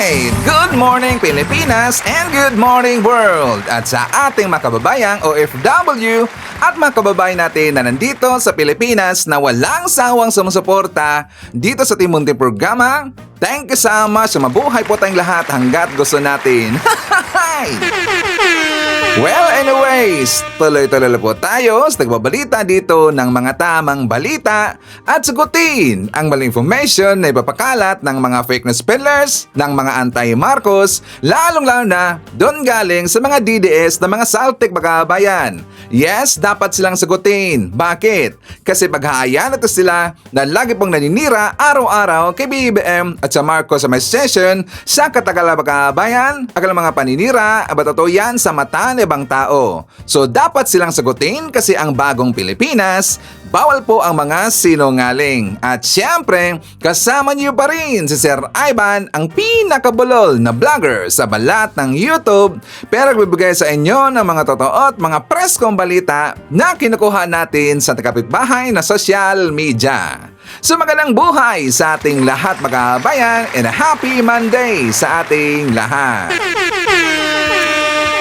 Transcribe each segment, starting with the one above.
Alright! Good morning Pilipinas and good morning world! At sa ating mga kababayang OFW at mga kababayan natin na nandito sa Pilipinas na walang sawang sumusuporta dito sa ating munting programa, thank you so much. Mabuhay po tayong lahat hanggat gusto natin. Well, anyways, tuloy-tuloy po tayo sa nagbabalita dito ng mga tamang balita at sagutin ang maling information na ipapakalat ng mga fake news peddlers, ng mga anti-Marcos, lalong-lalo na doon galing sa mga DDS na mga saltik magabayan. Yes, dapat silang sagutin. Bakit? Kasi paghahayaan ito sila na lagi pong naninira araw-araw kay BBM at sa Marcos sa may session sa katagalan magabayan, akala mga paninira, aba totoo yan sa mata ng ibang tao. So dapat silang sagutin kasi ang bagong Pilipinas, bawal po ang mga sinungaling. At syempre, kasama niyo pa rin si Sir Ivan, ang pinakabulol na vlogger sa balat ng YouTube, pero nagbibigay sa inyo ng mga totoo at mga preskong balita na kinukuha natin sa kapitbahay na social media. So magandang buhay sa ating lahat mga kabayan and a happy Monday sa ating lahat.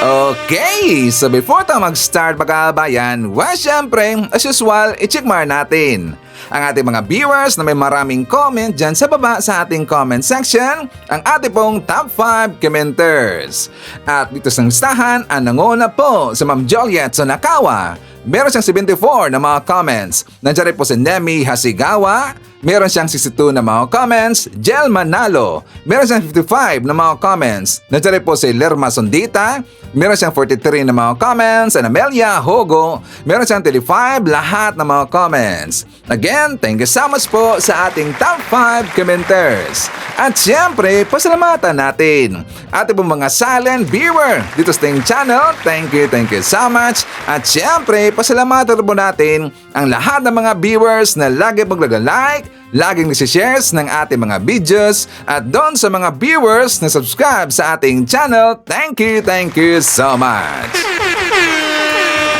Okay, so before tayo mag-start mga kabayan, well, syempre, as usual, i-check natin ang ating mga viewers na may maraming comment dyan sa baba sa ating comment section, ang ating pong top 5 commenters. At dito sa listahan, ang nanguna po si Ma'am Joliet Sonakawa. Meron siyang 74 na mga comments. Nandiyan rin po si Nemi Hasigawa. Meron siyang 62 na mga comments. Jel Manalo. Meron siyang 55 na mga comments. Nandiyan rin po si Lerma Sondita. Meron siyang 43 na mga comments. And Amelia Hogo. Meron siyang 35 lahat na mga comments. Again, thank you so much po sa ating top 5 commenters. At syempre, pasalamatan natin ating pong mga silent viewer dito sa ating channel. Thank you so much. At syempre, pasalamatan po natin ang lahat ng mga viewers na lagi mag-like, laging nasi-shares ng ating mga videos, at doon sa mga viewers na subscribe sa ating channel, thank you so much.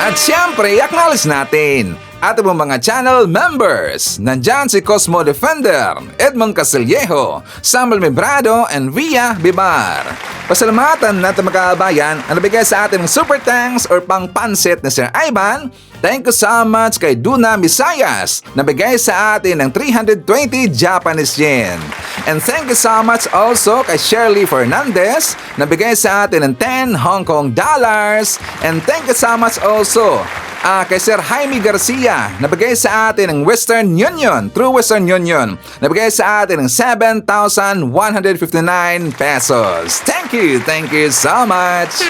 At syempre, acknowledge natin ating mga channel members. Nandyan si Cosmo Defender, Edmond Castillejo, Samuel Mebrado, and Via Bibar. Pasalamatan natin mga kabayan ang nabigay sa atin ng super thanks or pang-pansit na Sir Ivan. Thank you so much kay Duna Misayas, nabigay sa atin ng 320 Japanese yen. And thank you so much also kay Shirley Fernandez, nabigay sa atin ng 10 Hong Kong dollars. And thank you so much also kay Sir Jaime Garcia, nabigay sa atin ng Western Union, through Western Union, nabigay sa atin ng 7,159 pesos. Thank you so much.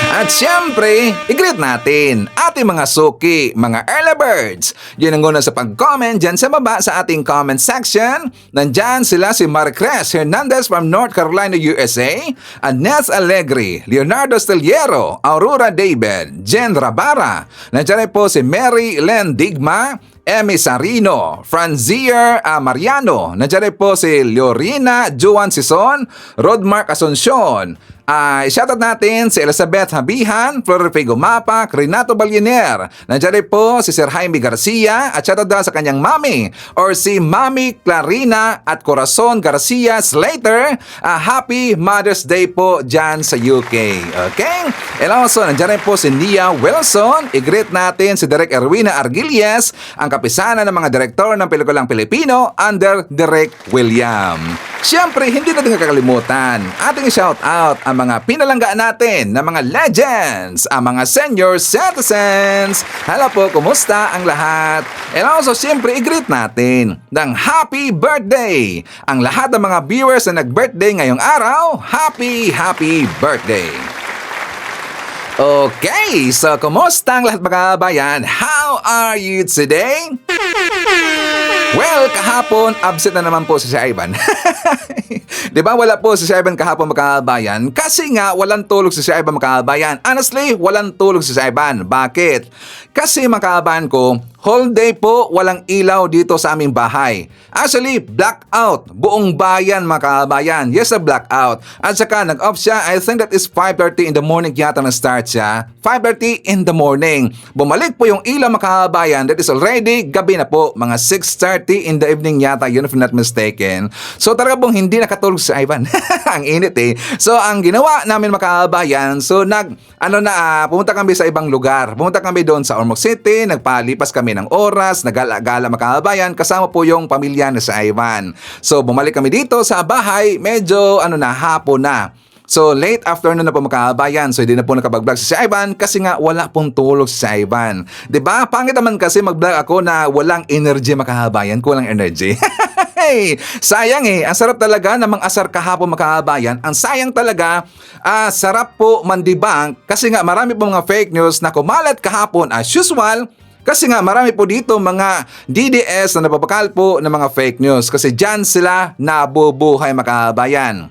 At syempre, i-greet natin ating mga suki, mga early birds. Yun ang guna sa pag-comment dyan sa baba sa ating comment section. Nandyan sila si Maricres Hernandez from North Carolina, USA, Agnes Alegre, Leonardo Steliero, Aurora David, Jen Rabara. Nandyan rin po si Mary Len Digma, Emmy Sarino, Franzier Mariano. Nandiyan rin po si Leorina Juan Sison, Rodmark Asuncion. Shoutout natin si Elizabeth Habihan, Flor Figo Mapac, Renato Balyener. Nandiyan rin po si Sir Jaime Garcia at shoutout daw sa kanyang mami or si Mami Clarina at Corazon Garcia Slater. Happy Mother's Day po dyan sa UK. Okay? And also, nandiyan rin po si Nia Wilson. I-greet natin si Direk Erwina Argilies, ang kapisanan ng mga direktor ng pelikulang Pilipino under Direk William. Siyempre, hindi natin kakalimutan ating shout-out ang mga pinalanggaan natin na mga legends, ang mga senior citizens. Hello po, kumusta ang lahat? And also, siyempre, i-greet natin ng happy birthday ang lahat ng mga viewers na nag-birthday ngayong araw. Happy birthday! Okay, so kumusta ang lahat mga kabayan? How are you today? Well, kahapon, absent na naman po si Ivan. Diba wala po si Ivan kahapon mga kabayan? Kasi nga walang tulog si Ivan mga kabayan. Honestly, walang tulog si Ivan. Bakit? Kasi mga kabayan ko, whole day po walang ilaw dito sa aming bahay. Actually, blackout. Buong bayan mga kabayan. Yes, a blackout. At saka nag-off siya, I think that is 5:30 in the morning yata na-start siya. 5:30 in the morning. Bumalik po yung ilaw mga kabayan. That is already gabi na po. Mga 6:30 in the evening yata, yun if not mistaken. So talaga pong hindi nakatulog nakatulog sa Ivan. Ang init eh. So ang ginawa namin mga kabayan, so pumunta kami sa ibang lugar. Pumunta kami doon sa Ormoc City, nagpalipas kami ng oras, nagala mga kabayan, kasama po yung pamilya na sa Ivan. So bumalik kami dito sa bahay, medyo hapon na. So late afternoon na po mga kabayan. So hindi na po nakapag-vlog si Ivan kasi nga wala pong tulog si Ivan. 'Di ba? Pangit naman kasi mag-vlog ako na walang energy mga kabayan, kulang energy. Hey, sayang eh. Ang sarap talaga namang asar kahapon mga kabayan. Ang sayang talaga, sarap po mandibang kasi nga marami po mga fake news na kumalat kahapon as usual. Kasi nga marami po dito mga DDS na napapakal po ng mga fake news kasi dyan sila nabubuhay mga kabayan.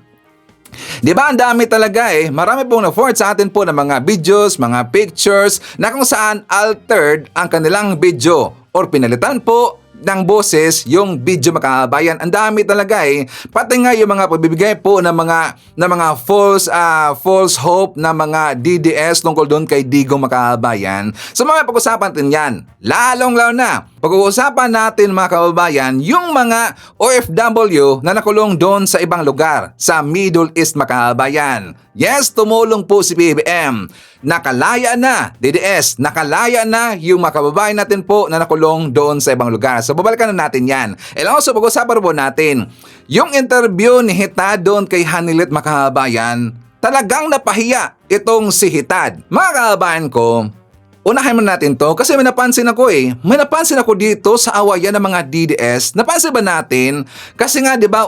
Di ba ang dami talaga eh, marami pong na-forward sa atin po ng mga videos, mga pictures na kung saan altered ang kanilang video or pinalitan po ng boses yung video mga kabayan. Ang dami talaga eh. Pati nga yung mga pagbibigay po ng mga false hope na mga DDS tungkol doon kay Digong mga kabayan. So mga pag-usapan natin yan. Lalong-lalo na pag-uusapan natin mga kababayan yung mga OFW na nakulong doon sa ibang lugar sa Middle East mga kababayan. Yes, tumulong po si PBBM. Nakalaya na, DDS, nakalaya na yung mga kababayan natin po na nakulong doon sa ibang lugar. So babalikan na natin yan. And also pag-usapan po natin yung interview ni Hitad doon kay Hanilet mga kababayan. Talagang napahiya itong si Hitad. Mga kababayan ko, unahin mo natin to kasi may napansin ako eh. May napansin ako dito sa awayan ng mga DDS. Napansin ba natin? Kasi nga 'di ba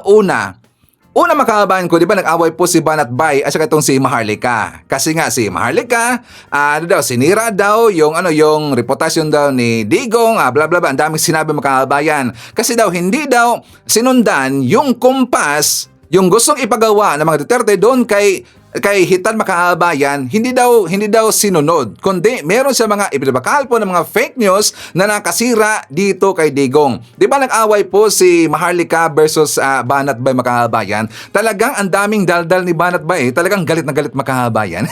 Una mga kababayan ko, di ba nag-away po si Banat Bay at saka itong si Maharlika. Kasi nga si Maharlika, sinira daw yung reputasyon daw ni Digong, bla bla bla, ang daming sinabi mga kababayan. Kasi daw hindi daw sinundan yung kumpas, yung gustong ipagawa ng mga Duterte doon kay Hitad mga kababayan, hindi daw sinunod, kundi meron siya mga ibinabakal po ng mga fake news na nakasira dito kay Digong. Di ba nag-away po si Maharlika versus Banat Bay mga kababayan? Talagang ang daming daldal ni Banat Bay, talagang galit na galit mga kababayan.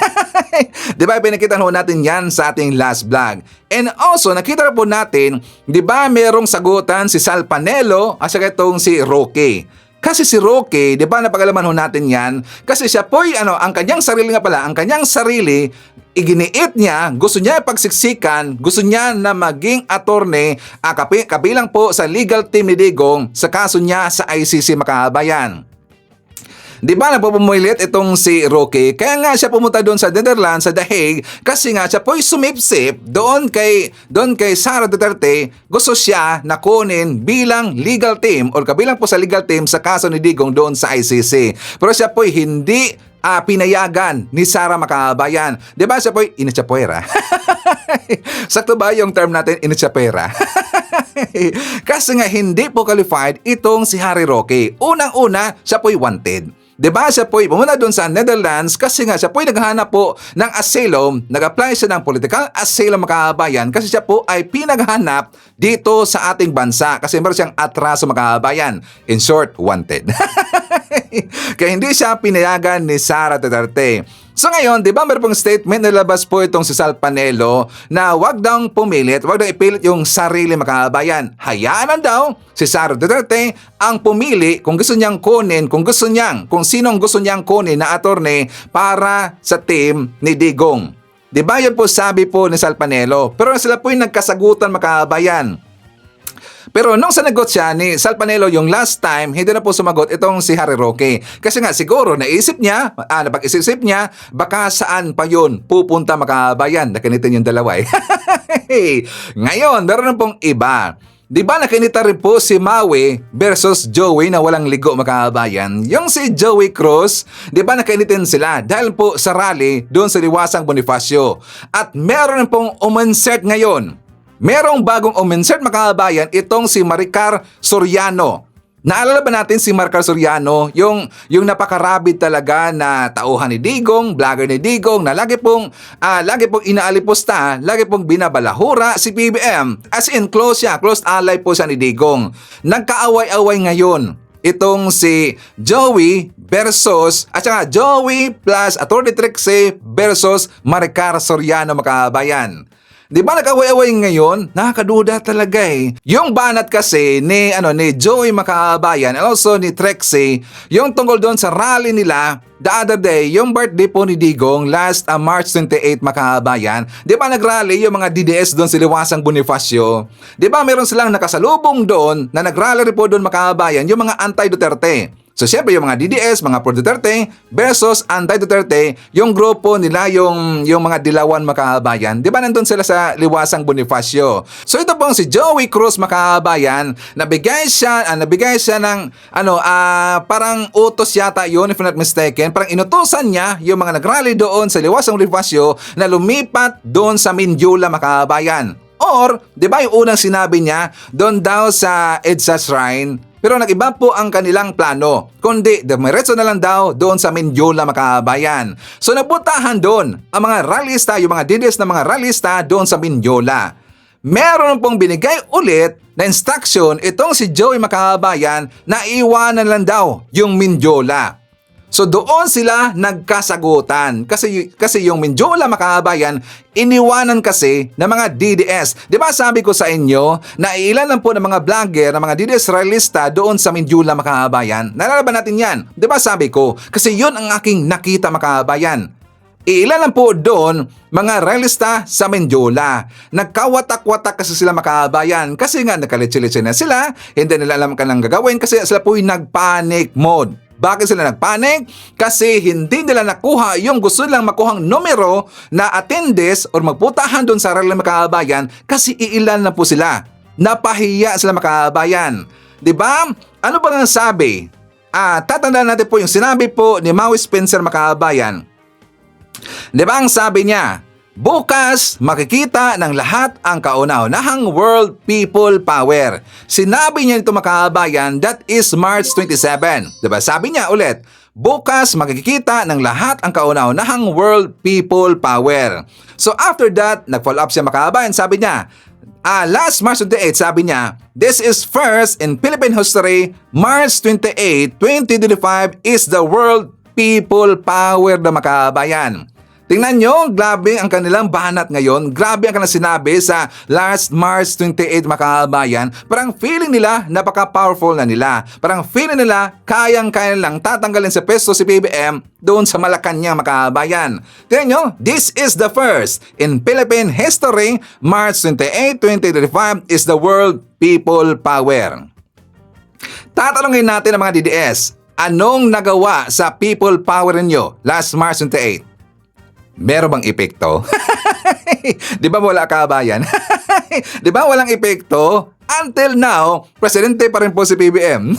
Di ba pinakita natin yan sa ating last vlog? And also nakita po natin, di ba merong sagutan si Sal Panelo at saka itong si Roque. Kasi si Roque, di ba napag-alaman natin yan? Kasi siya po'y ang kanyang sarili, iginiit niya, gusto niya pagsiksikan, gusto niya na maging attorney, kabilang po sa legal team ni Digong sa kaso niya sa ICC mga kababayan. Di ba napapumulit itong si Roque? Kaya nga siya pumunta doon sa Netherlands, sa The Hague, kasi nga siya po'y sumipsip doon kay Sara Duterte. Gusto siya na kunin bilang legal team or kabilang po sa legal team sa kaso ni Digong doon sa ICC. Pero siya po'y hindi pinayagan ni Sara makabayan. Di ba siya po'y initsapwera? Sakto ba yung term natin, initsapwera? Kasi nga hindi po qualified itong si Harry Roque. Unang-una, siya po'y wanted. Diba siya po'y pumunta doon sa Netherlands kasi nga siya po'y naghahanap po ng asylum, nag-apply siya ng political asylum mga kababayan kasi siya po ay pinaghanap dito sa ating bansa kasi meron siyang atraso mga kababayan. In short, wanted. Kaya hindi siya pinayagan ni Sara Duterte. So ngayon, di ba meron pong statement na labas po itong si Sal Panelo na wag daw pumilit, wag daw ipilit yung sarili mga kababayan. Hayaan daw si Sara Duterte ang pumili kung gusto niyang kunin, kung sinong gusto niyang kunin na attorney para sa team ni Digong. Di ba yun po sabi po ni Sal Panelo? Pero sila po yung nagkasagutan mga kababayan. Pero nung sanagot siya ni Sal Panelo yung last time, hindi na po sumagot itong si Harry Roque. Kasi nga siguro naisip niya, napag-isip niya, baka saan pa yun pupunta makabayan. Nakinitin yung dalawa eh. Ngayon, meron na pong iba. Di ba nakinita rin po si Maui versus Joey na walang ligo makabayan? Yung si Joey Cruz, di ba nakinitin sila dahil po sa rally doon sa Liwasang Bonifacio. At meron pong uminsert ngayon. Merong bagong uminsert mga kababayan itong si Maricar Soriano. Naalala ba natin si Maricar Soriano? Yung napakarabid talaga na tauhan ni Digong, vlogger ni Digong na lagi pong inaalipusta, lagi pong binabalahura si PBBM. As in close ally po siya ni Digong. Nagkaaway-away ngayon itong si Joey versus at saka Joey plus Atty. Trixie versus Maricar Soriano mga kababayan. Di ba nag-away-away ngayon? Nakakaduda talaga eh. Yung banat kasi ni Joey Makabayan and also ni Trexie, yung tungkol doon sa rally nila the other day, yung birthday po ni Digong last March 28 Makabayan. Di ba nagrally yung mga DDS doon sa Liwasang Bonifacio? Di ba meron silang nakasalubong doon na nagrally po doon Makabayan, yung mga anti-Duterte. So syempre yung mga DDS, mga pro-Duterte versus anti-Duterte, yung grupo nila, yung mga Dilawan Makabayan. Di ba nandun sila sa Liwasang Bonifacio? So ito pong si Joey Cruz Makabayan, nabigay siya ng parang utos yata yun if not mistaken. Parang inutusan niya yung mga nagrally doon sa Liwasang Bonifacio na lumipat doon sa Mindula Makabayan. Or, di ba yung unang sinabi niya doon daw sa EDSA Shrine? Pero nag-iba po ang kanilang plano. Kundi, dumiretso na lang daw doon sa Mindula Makabayan. So nabutahan doon ang mga rallyista, yung mga DDS na mga rallyista doon sa Mindula. Meron pong binigay ulit na instruction itong si Joey Makabayan na iwanan lang daw yung Mindula. So doon sila nagkasagutan kasi yung Mindula Makabayan iniwanan kasi ng mga DDS. Di ba sabi ko sa inyo na ilan lang po ng mga vlogger, ng mga DDS realista doon sa Mindula Makabayan? Nalalaban natin yan. Di ba sabi ko? Kasi yun ang aking nakita Makabayan. Ilan lang po doon mga realista sa Mindula. Nagkawatak-watak kasi sila Makabayan kasi nga nakalitsi-litsi na sila, hindi nila alam kanang gagawin kasi sila po yung nagpanic mode. Bakit sila nagpanic? Kasi hindi nila nakuha yung gusto nilang makuhang numero na attendees or magputahan doon sa rally Makabayan kasi iilan na po sila. Napahiya sila Makabayan. Diba? Ano ba ang sabi? Tatandaan natin po yung sinabi po ni Maui Spencer Makabayan. Diba ang sabi niya? Bukas, makikita ng lahat ang kauna-unahang World People Power. Sinabi niya nito Makabayan, that is March 27. Diba? Sabi niya ulit, bukas makikita ng lahat ang kauna-unahang World People Power. So after that, nag-follow up siya Makabayan, sabi niya, last March 28, sabi niya, this is first in Philippine history, March 28, 2025 is the World People Power na Makabayan. Tingnan nyo, grabe ang kanilang banat ngayon. Grabe ang kanilang sinabi sa last March 28 Makabayan. Parang feeling nila napaka-powerful na nila. Parang feeling nila kayang-kaya lang tatanggalin sa pesto si PBM doon sa Malacanang Makabayan. Tingnan nyo, this is the first in Philippine history. March 28, 2025 is the World People Power. Tatanungin natin ang mga DDS, anong nagawa sa people power ninyo last March 28? Meron bang epekto? Di ba wala Kabayan? Di ba walang epekto? Until now, presidente pa rin po si PBM.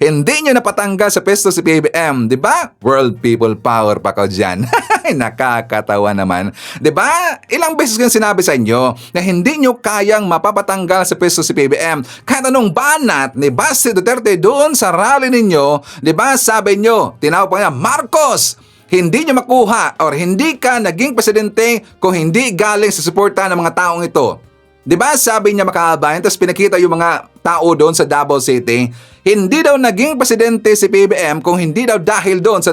Hindi nyo napatanggal sa pesto si PBM. Di ba? World People Power pa ko dyan. Nakakatawa naman. Di ba? Ilang beses kong sinabi sa inyo na hindi nyo kayang mapapatanggal sa pesto si PBM. Kahit anong banat ni Basti Duterte doon sa rally ninyo, di ba sabi nyo, tinawag pa niya, Marcos! Hindi nyo makuha or hindi ka naging presidente kung hindi galing sa suporta ng mga taong ito. Diba sabi niya Makabayan, tapos pinakita yung mga tao doon sa Davao City, hindi daw naging presidente si PBM kung hindi daw dahil doon sa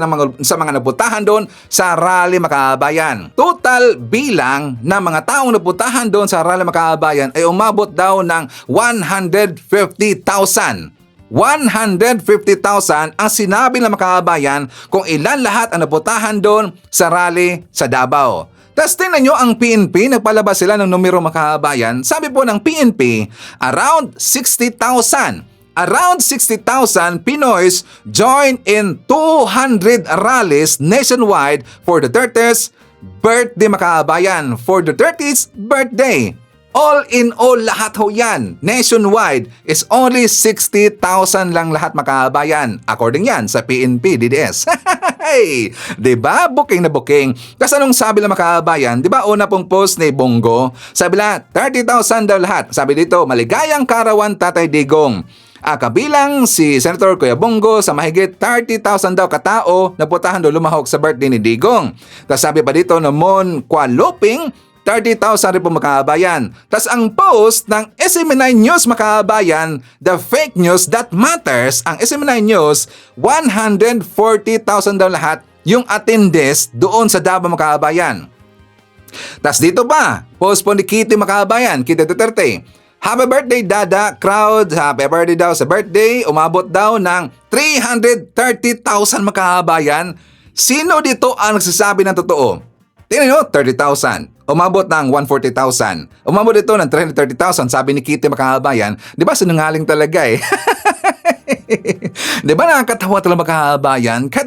mga naputahan doon sa rally Makabayan. Total bilang na mga taong naputahan doon sa rally Makabayan ay umabot daw ng 150,000. 150,000 ang sinabi ng Makabayan kung ilan lahat ang naputahan doon sa rally sa Davao. Tapos tingnan nyo ang PNP, nagpalabas sila ng numero Makabayan. Sabi po ng PNP, around 60,000. Around 60,000 Pinoys join in 200 rallies nationwide for Duterte's birthday Makabayan. For Duterte's birthday. All in all, lahat ho yan, nationwide, is only 60,000 lang lahat Makabayan. According yan sa PNP, DDS. Hey, diba? Booking na booking. Kasi anong sabi ng Makabayan? Diba una pong post ni Bongo? Sabi na, 30,000 daw lahat. Sabi dito, maligayang karawan Tatay Digong. Kabilang si Senator Kuya Bongo sa mahigit 30,000 daw katao na putahan daw lumahok sa birthday ni Digong. Tapos sabi pa dito, Mon Kualuping, 30,000 rin po Makabayan. Tapos ang post ng SMNI News Makabayan, the fake news that matters, ang SMNI News, 140,000 daw lahat yung attendees doon sa Davao Makabayan. Tas dito pa, post po ni Kitty Makabayan, Kitty Duterte. Happy birthday Dada, crowd, happy birthday daw sa birthday, umabot daw ng 330,000 Makabayan. Sino dito ang nagsasabi ng totoo? Tingnan nyo, 30,000. Umabot ng 140,000. Umabot ito ng 330,000, sabi ni Kitty Makabayan. Di ba sinungaling talaga eh? Di ba nakakatawa talaga Makabayan? Kahit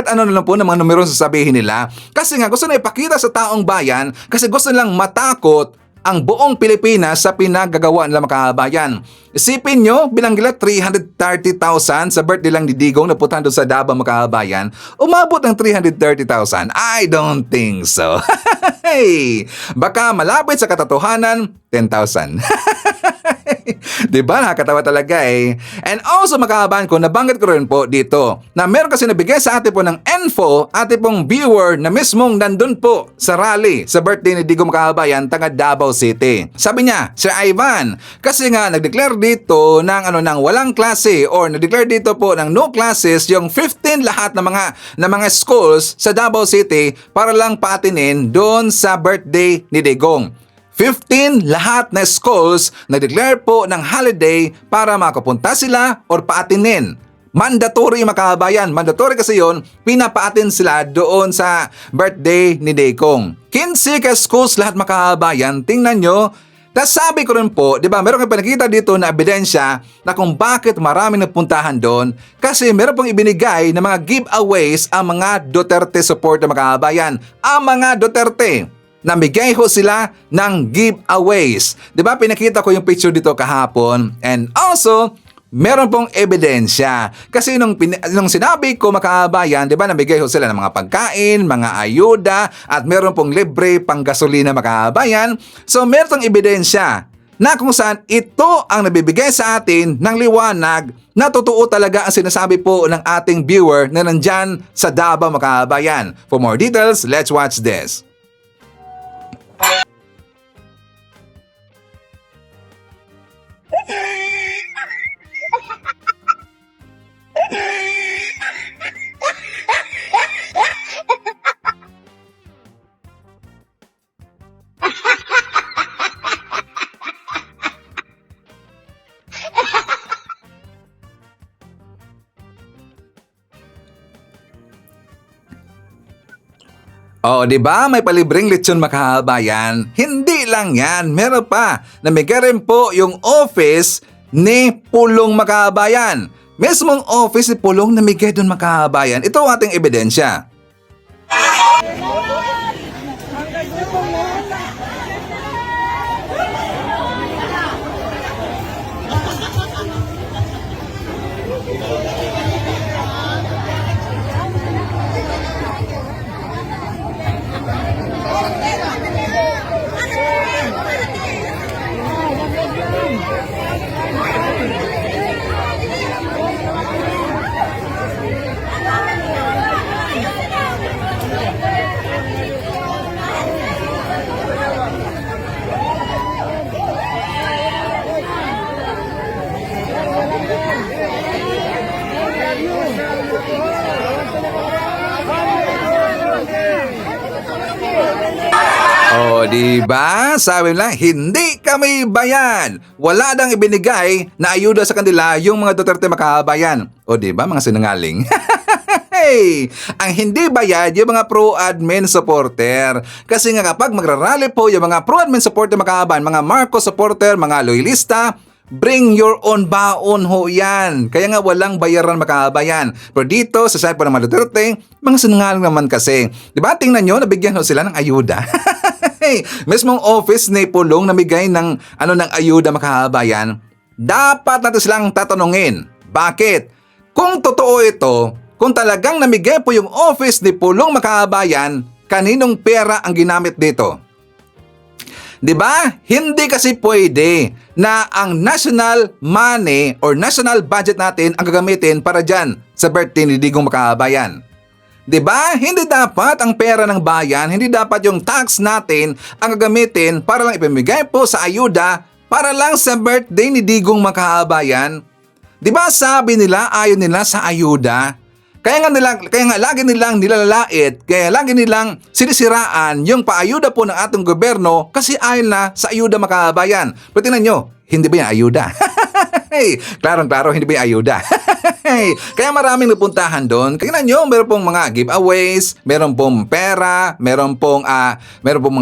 ano na lang po ng mga numero sasabihin nila. Kasi nga gusto na ipakita sa taong bayan kasi gusto nilang matakot ang buong Pilipinas sa pinagagawa nila Makabayan. Isipin nyo, bilang nila 330,000 sa birthday lang ni Digong na puntahan doon sa Davao Makabayan, umabot ng 330,000. I don't think so. Hey, baka malapit sa katotohanan, 10,000. Diba? Nakakatawa talaga eh. And also Makabayan ko, nabanggit ko rin po dito na meron kasi nabigay sa atin po ng info, ating pong viewer na mismong nandun po sa rally sa birthday ni Digong Makabayan, taga Davao City. Sabi niya, Sir Ivan, kasi nga nag-declare dito ng walang klase or nag-declare dito po ng no classes yung 15 lahat ng mga schools sa Davao City para lang paatinin doon sa birthday ni Digong. 15 lahat na schools nag-declare po ng holiday para makapunta sila or paatinin. Mandatory Makabayan. Mandatory kasi yon, pinapaatin sila doon sa birthday ni Digong. 15 ka schools lahat Makabayan. Tingnan nyo. Tapos sabi ko rin po, di ba, meron kang pinakita dito na ebidensya na kung bakit maraming nagpuntahan doon kasi meron pong ibinigay na mga giveaways ang mga Duterte supporter Makabayan. Ang mga Duterte. Namigay ho sila ng giveaways. Di ba pinakita ko yung picture dito kahapon? And also, meron pong ebidensya. Kasi nung sinabi ko Makabayan, di ba namigay ho sila ng mga pagkain, mga ayuda, at meron pong libre pang gasolina Makabayan. So meron pong ebidensya na kung saan ito ang nabibigay sa atin ng liwanag na totoo talaga ang sinasabi po ng ating viewer na nandyan sa Davao Makabayan. For more details, let's watch this. Oo, di ba? May palibreng lechon Makabayan. Hindi lang yan, meron pa. Namigay rin po yung office ni Pulong Makabayan. Mismong office ni Pulong namigay doon Makabayan. Ito ang ating ebidensya. O, diba? Sabi nila, hindi kami bayan. Wala dang ibinigay na ayuda sa kanila yung mga Duterte Makabayan. O, diba? Mga sinungaling. Hey! Ang hindi bayad yung mga pro-admin supporter. Kasi nga kapag magrarally po yung mga pro-admin supporter Makabayan, mga Marcos supporter, mga loyalista, bring your own baon ho yan. Kaya nga walang bayaran Makabayan. Pero dito, sa side po ng mga Duterte, mga sinungaling naman kasi. Diba? Tingnan nyo, nabigyan ho sila ng ayuda. Hey, mismong office ni Pulong namigay ng ayuda Makabayan. Dapat natin silang tatanungin. Bakit? Kung totoo ito, kung talagang namigay po yung office ni Pulong Makabayan, kaninong pera ang ginamit dito? Diba? Hindi kasi pwede na ang national money or national budget natin ang gagamitin para dyan sa birthday ni Digong Makabayan. Diba? Hindi dapat ang pera ng bayan, hindi dapat yung tax natin ang gagamitin para lang ipamigay po sa ayuda para lang sa birthday ni Digong Makabayan. Diba sabi nila ayaw nila sa ayuda? Kaya nga lagi nilang nilalalait, kaya lagi nilang sinisiraan yung paayuda po ng ating gobyerno kasi ayaw na sa ayuda mga kababayan. Pero tingnan nyo, hindi ba yung ayuda? Hey, klarong-klaro, hindi ba yung ayuda? Kaya maraming napuntahan doon. Kaya nyo, meron pong mga giveaways, meron pong pera, meron pong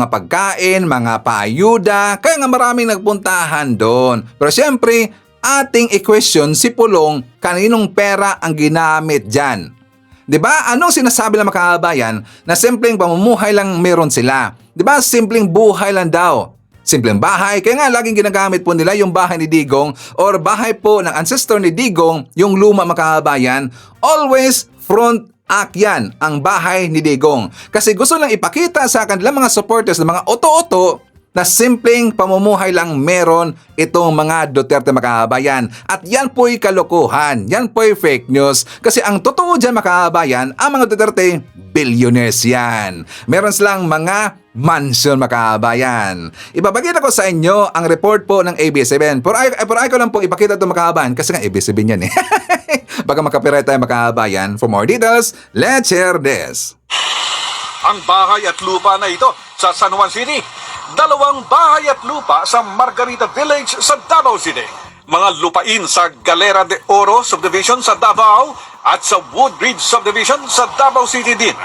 mga pagkain, mga paayuda. Kaya nga maraming nagpuntahan doon. Pero siyempre, ating i-question si Pulong kaninong pera ang ginamit dyan. 'Di ba? Anong sinasabi ng mga kababayan na simpleng pamumuhay lang meron sila? 'Di ba? Simpleng buhay lang daw. Simpleng bahay. Kaya nga laging ginagamit po nila yung bahay ni Digong or bahay po ng ancestor ni Digong, yung luma mga kababayan. Always front yan ang bahay ni Digong. Kasi gusto lang ipakita sa kanilang mga supporters ng mga oto-oto na simpleng pamumuhay lang meron itong mga Duterte mga kababayan. At yan po'y kalokohan. Yan po'y fake news. Kasi ang totoo dyan mga kababayan, ang mga Duterte, billionaires yan. Meron silang mga mansion mga kababayan. Ibabagita ko sa inyo ang report po ng ABS-CBN. Pero ay ko lang po ipakita ito mga kababayan kasi nga ABS-CBN yan eh. Baka makapiright tayo mga kababayan. For more details, let's share this. Ang bahay at lupa na ito sa San Juan City. 2 bahay at lupa sa Margarita Village sa Davao City. Mga lupain sa Galera de Oro Subdivision sa Davao at sa Woodbridge Subdivision sa Davao City din.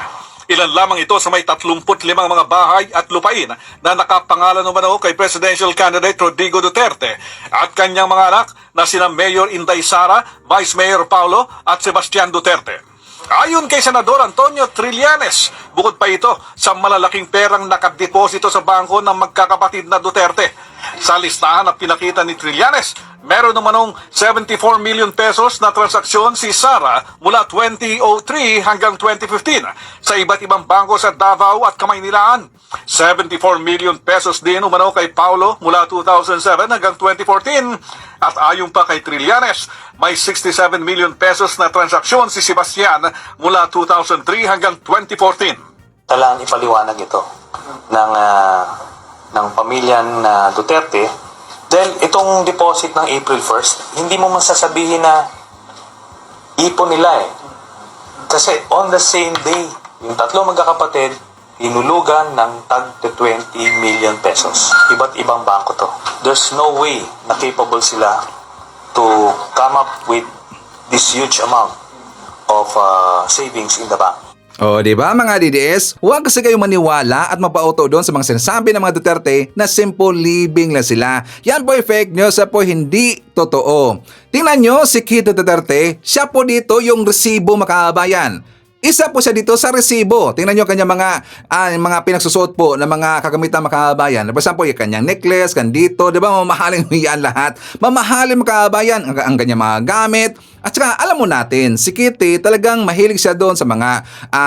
Ilan lamang ito sa may 35 mga bahay at lupain na nakapangalan naman kay Presidential Candidate Rodrigo Duterte at kanyang mga anak na sina Mayor Inday Sara, Vice Mayor Paulo at Sebastian Duterte. Ayon kay Senador Antonio Trillanes, bukod pa ito sa malalaking perang nakadeposito sa bangko ng magkakapatid na Duterte. Sa listahan na pinakita ni Trillanes, meron namanong 74 million pesos na transaksyon si Sara mula 2003 hanggang 2015 sa iba't ibang bangko sa Davao at Kamaynilaan. 74 million pesos din umano kay Paulo mula 2007 hanggang 2014 at ayon pa kay Trillanes, may 67 million pesos na transaksyon si Sebastian mula 2003 hanggang 2014. Kailangan ipaliwanag ito ng pamilya na Duterte dahil itong deposit ng April 1st, hindi mo masasabihin na ipon nila eh. Kasi on the same day, yung tatlo magkakapatid, hinulugan ng tag 20 million pesos. Iba't ibang bangko to. There's no way na capable sila to come up with this huge amount of savings in the bank. O, di ba mga DDS? Huwag kasi kayo maniwala at mapauto doon sa mga sinasabi ng mga Duterte na simple living lang sila. Yan po ay fake news at po hindi totoo. Tingnan nyo si Kito Duterte, siya po dito yung resibo mga kababayan. Isa po siya dito sa resibo. Tingnan nyo kanyang mga pinagsusuot po ng mga kagamitan mga kababayan. For example, yung kanyang necklace, dito, di ba mamahalin mo yan lahat? Mamahalin mga kababayan ang kanyang mga gamit. At saka alam mo natin, si Kitty talagang mahilig siya doon sa mga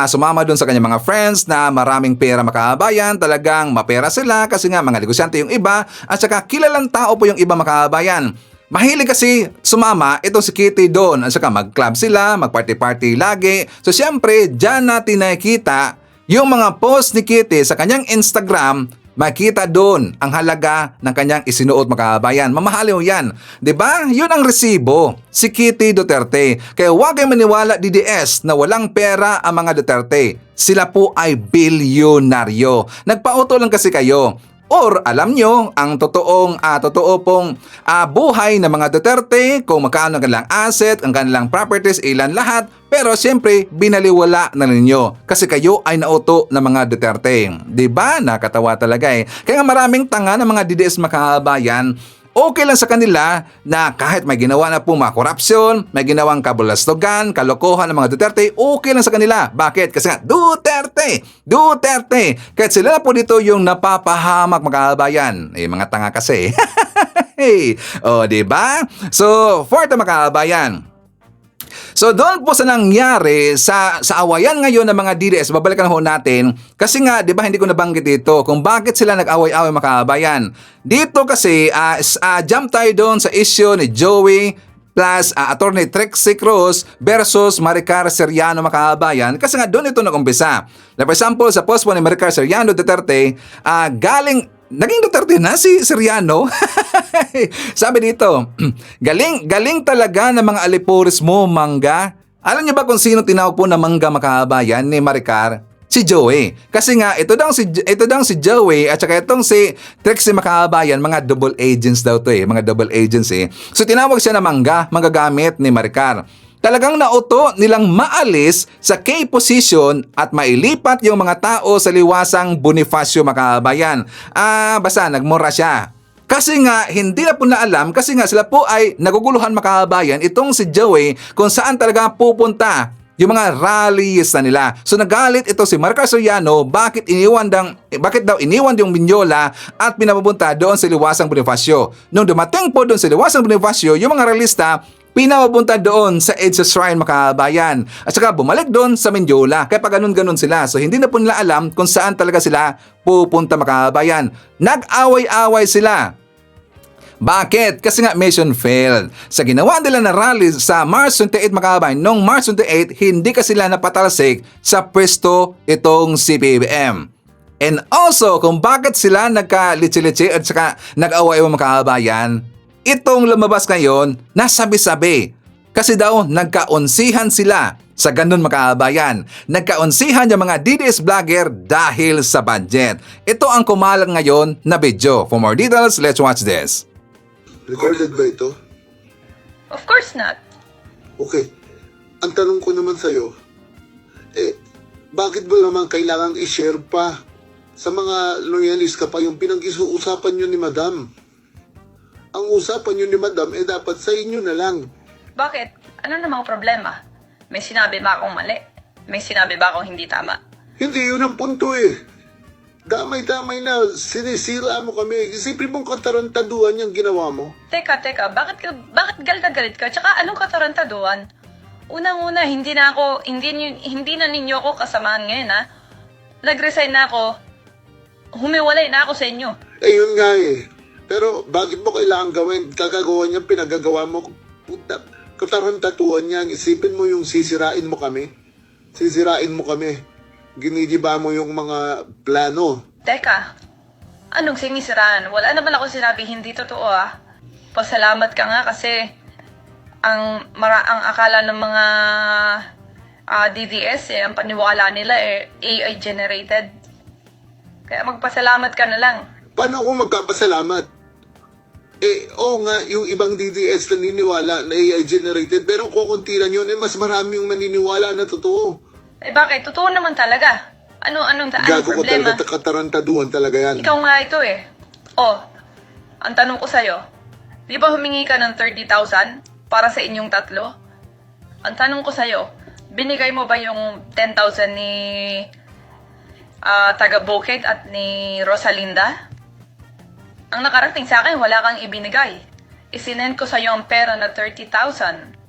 sumama doon sa kanyang mga friends na maraming pera mga kababayan. Talagang mapera sila kasi nga mga negosyante yung iba. At saka kilalang tao po yung iba mga kababayan. Mahilig kasi sumama itong si Kitty doon. At saka mag-club sila, mag-party-party lagi. So siyempre, dyan natin nakikita yung mga post ni Kitty sa kanyang Instagram. Makita doon ang halaga ng kanyang isinuot mga kababayan. Mamahalin mo yan. 'Di ba? Yun ang resibo. Si Kitty Duterte. Kaya huwag kayong maniwala DDS na walang pera ang mga Duterte. Sila po ay bilyonaryo. Nagpauto lang kasi kayo. Or alam nyo ang totoo pong buhay ng mga Duterte, kung magkano ang kanilang asset, ang kanilang properties, ilan lahat. Pero siyempre, binaliwala na ninyo kasi kayo ay nauto ng mga Duterte. Diba? Nakatawa talaga eh. Kaya nga maraming tanga ng mga DDS makabayan. Okay lang sa kanila na kahit may ginawa na po mga korupsyon, may ginawang kabulastogan, kalokohan ng mga Duterte, okay lang sa kanila. Bakit? Kasi nga, Duterte! Kahit sila na po dito yung napapahamak mga kababayan. Eh, mga tanga kasi. O, diba? So, for the mga kababayan, so doon po sa nangyari sa awayan ngayon ng mga DDS, babalikan ho natin kasi nga 'di ba hindi ko nabanggit dito kung bakit sila nag-away-away mga kababayan. Dito kasi jump tayo doon sa issue ni Joey plus Attorney Trixie Cruz versus Maricar Seriano mga kababayan kasi nga doon ito nag-umpisa. For example, sa post po ni Maricar Seriano Duterte, naging Duterte na si Seriano. Sabi dito, galing talaga ng mga alipuris mo, mangga. Alam niyo ba kung sino tinawag po na mangga makabayan ni Maricar? Si Joey. Kasi nga, ito daw si Joey at saka itong si Trixie Makabayan, mga double agents daw to eh, mga double agents eh. So tinawag siya na mangga, manggagamit ni Maricar. Talagang nauto nilang maalis sa K position at mailipat yung mga tao sa liwasang Bonifacio Makabayan. Basta nagmura siya. Kasi nga, hindi na po na alam kasi nga sila po ay naguguluhan Makabayan itong si Joey kung saan talaga pupunta yung mga rallies na nila. So nagalit ito si Maricar Soriano bakit daw iniwan yung Mignola at pinapupunta doon sa liwasang Bonifacio. Nung dumating po doon sa liwasang Bonifacio, yung mga ralista pinapunta doon sa EDSA Shrine Makabayan. At saka bumalik doon sa Mignola. Kaya pa ganun-ganun sila. So hindi na po nila alam kung saan talaga sila pupunta Makabayan. Nag-away-away sila. Bakit? Kasi nga mission failed. Sa ginawa nila na rally sa March 28 Makabayan, noong March 28, hindi kasi sila napatalsik sa pwesto itong CPBM. And also, kung bakit sila nagka-litsi-litsi at saka nag-away-away Makabayan, itong lumabas ngayon, nasabi-sabi. Kasi daw, nagkaunsihan sila sa ganun Makabayan. Nagkaunsihan yung mga DDS vlogger dahil sa budget. Ito ang kumalang ngayon na video. For more details, let's watch this. Recorded ba ito? Of course not. Okay. Ang tanong ko naman sa'yo, bakit ba naman kailangan i-share pa sa mga loyalist ka pa yung pinag-iusapan nyo ni Madam? Ang usapan nyo ni Madam, dapat sa inyo na lang. Bakit? Ano namang problema? May sinabi ba akong mali? May sinabi ba akong hindi tama? Hindi yun ang punto eh. Damay-damay na, sinisira mo kami. Isipin mong katarantaduhan yung ginawa mo. Teka, bakit galit na galit ka? Tsaka anong katarantaduhan? Unang-una, hindi na ninyo ako kasamahan ngayon, ha? Nag-resign na ako. Humiwalay na ako sa inyo. Yun nga eh. Pero bakit mo kailangan gawin? Kagagawa niya, pinagagawa mo. Puta, katarantaduhan niya. Isipin mo yung sisirain mo kami. Sisirain mo kami. Ginigiba mo yung mga plano. Teka, anong sinisiraan? Wala naman ako sinabi hindi totoo, ha? Pasalamat ka nga kasi ang akala ng mga DDS, ang paniwala nila AI generated. Kaya magpasalamat ka na lang. Paano ako magkapasalamat? Oo nga, yung ibang DDS naniniwala na AI generated, pero kukuntilan yun, mas marami yung maniniwala na totoo. Bakit? Totoo naman talaga. Anong Gago ko problema? talaga, katarantaduhan talaga yan. Ikaw nga ito eh. Ang tanong ko sa'yo, di ba humingi ka ng 30,000 para sa inyong tatlo? Ang tanong ko sa'yo, binigay mo ba yung 10,000 ni taga Bukid at ni Rosalinda? Ang nakarating sa akin, wala kang ibinigay. Isinend ko sa'yo ang pera na 30,000.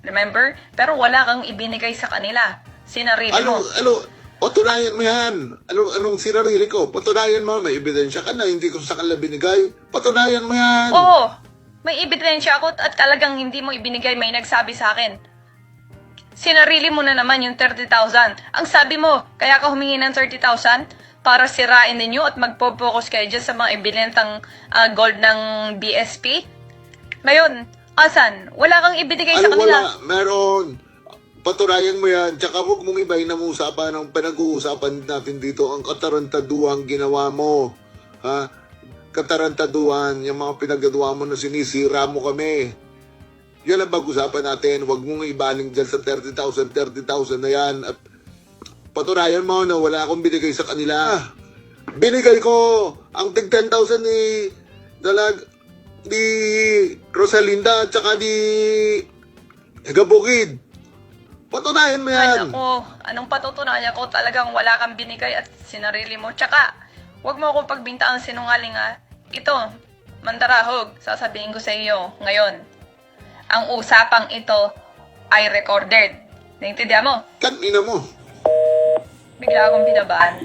Remember? Pero wala kang ibinigay sa kanila. Sinarili mo. Patunayan mo yan. Anong sinarili ko? Patunayan mo, may ebidensya ka na, hindi ko sa kanila binigay. Patunayan mo yan. Oo, may ebidensya ako at talagang hindi mo ibinigay, may nagsabi sa akin. Sinarili mo na naman yung 30,000. Ang sabi mo, kaya ka humingi ng 30,000 para sirain ninyo at magpo-focus kayo dyan sa mga ibinentang gold ng BSP. Ngayon, asan? Wala kang ibinigay sa kanila. Wala, meron. Patunayan mo yan, tsaka huwag mong ibahin ang usapan ng pinag-uusapan natin dito, ang katarantaduhan ginawa mo. Ha? Katarantaduhan, yung mga pinagagawa mo na sinisira mo kami. Yan ang pag-usapan natin, huwag mong ibaling dyan sa 30,000 na yan. At patunayan mo na wala akong binigay sa kanila. Binigay ko ang tig 10,000 ni Rosalinda at tsaka ni Gabukid. Patunayan mo yan. Ako, anong patutunayan ko? Talagang wala kang binigay at sinarili mo. Tsaka, huwag mo akong pagbintaan sinungaling, ha. Ito, mandarahog, sasabihin ko sa iyo ngayon. Ang usapang ito ay recorded. Naintindihan mo? Kanina mo. Bigla akong binabaan.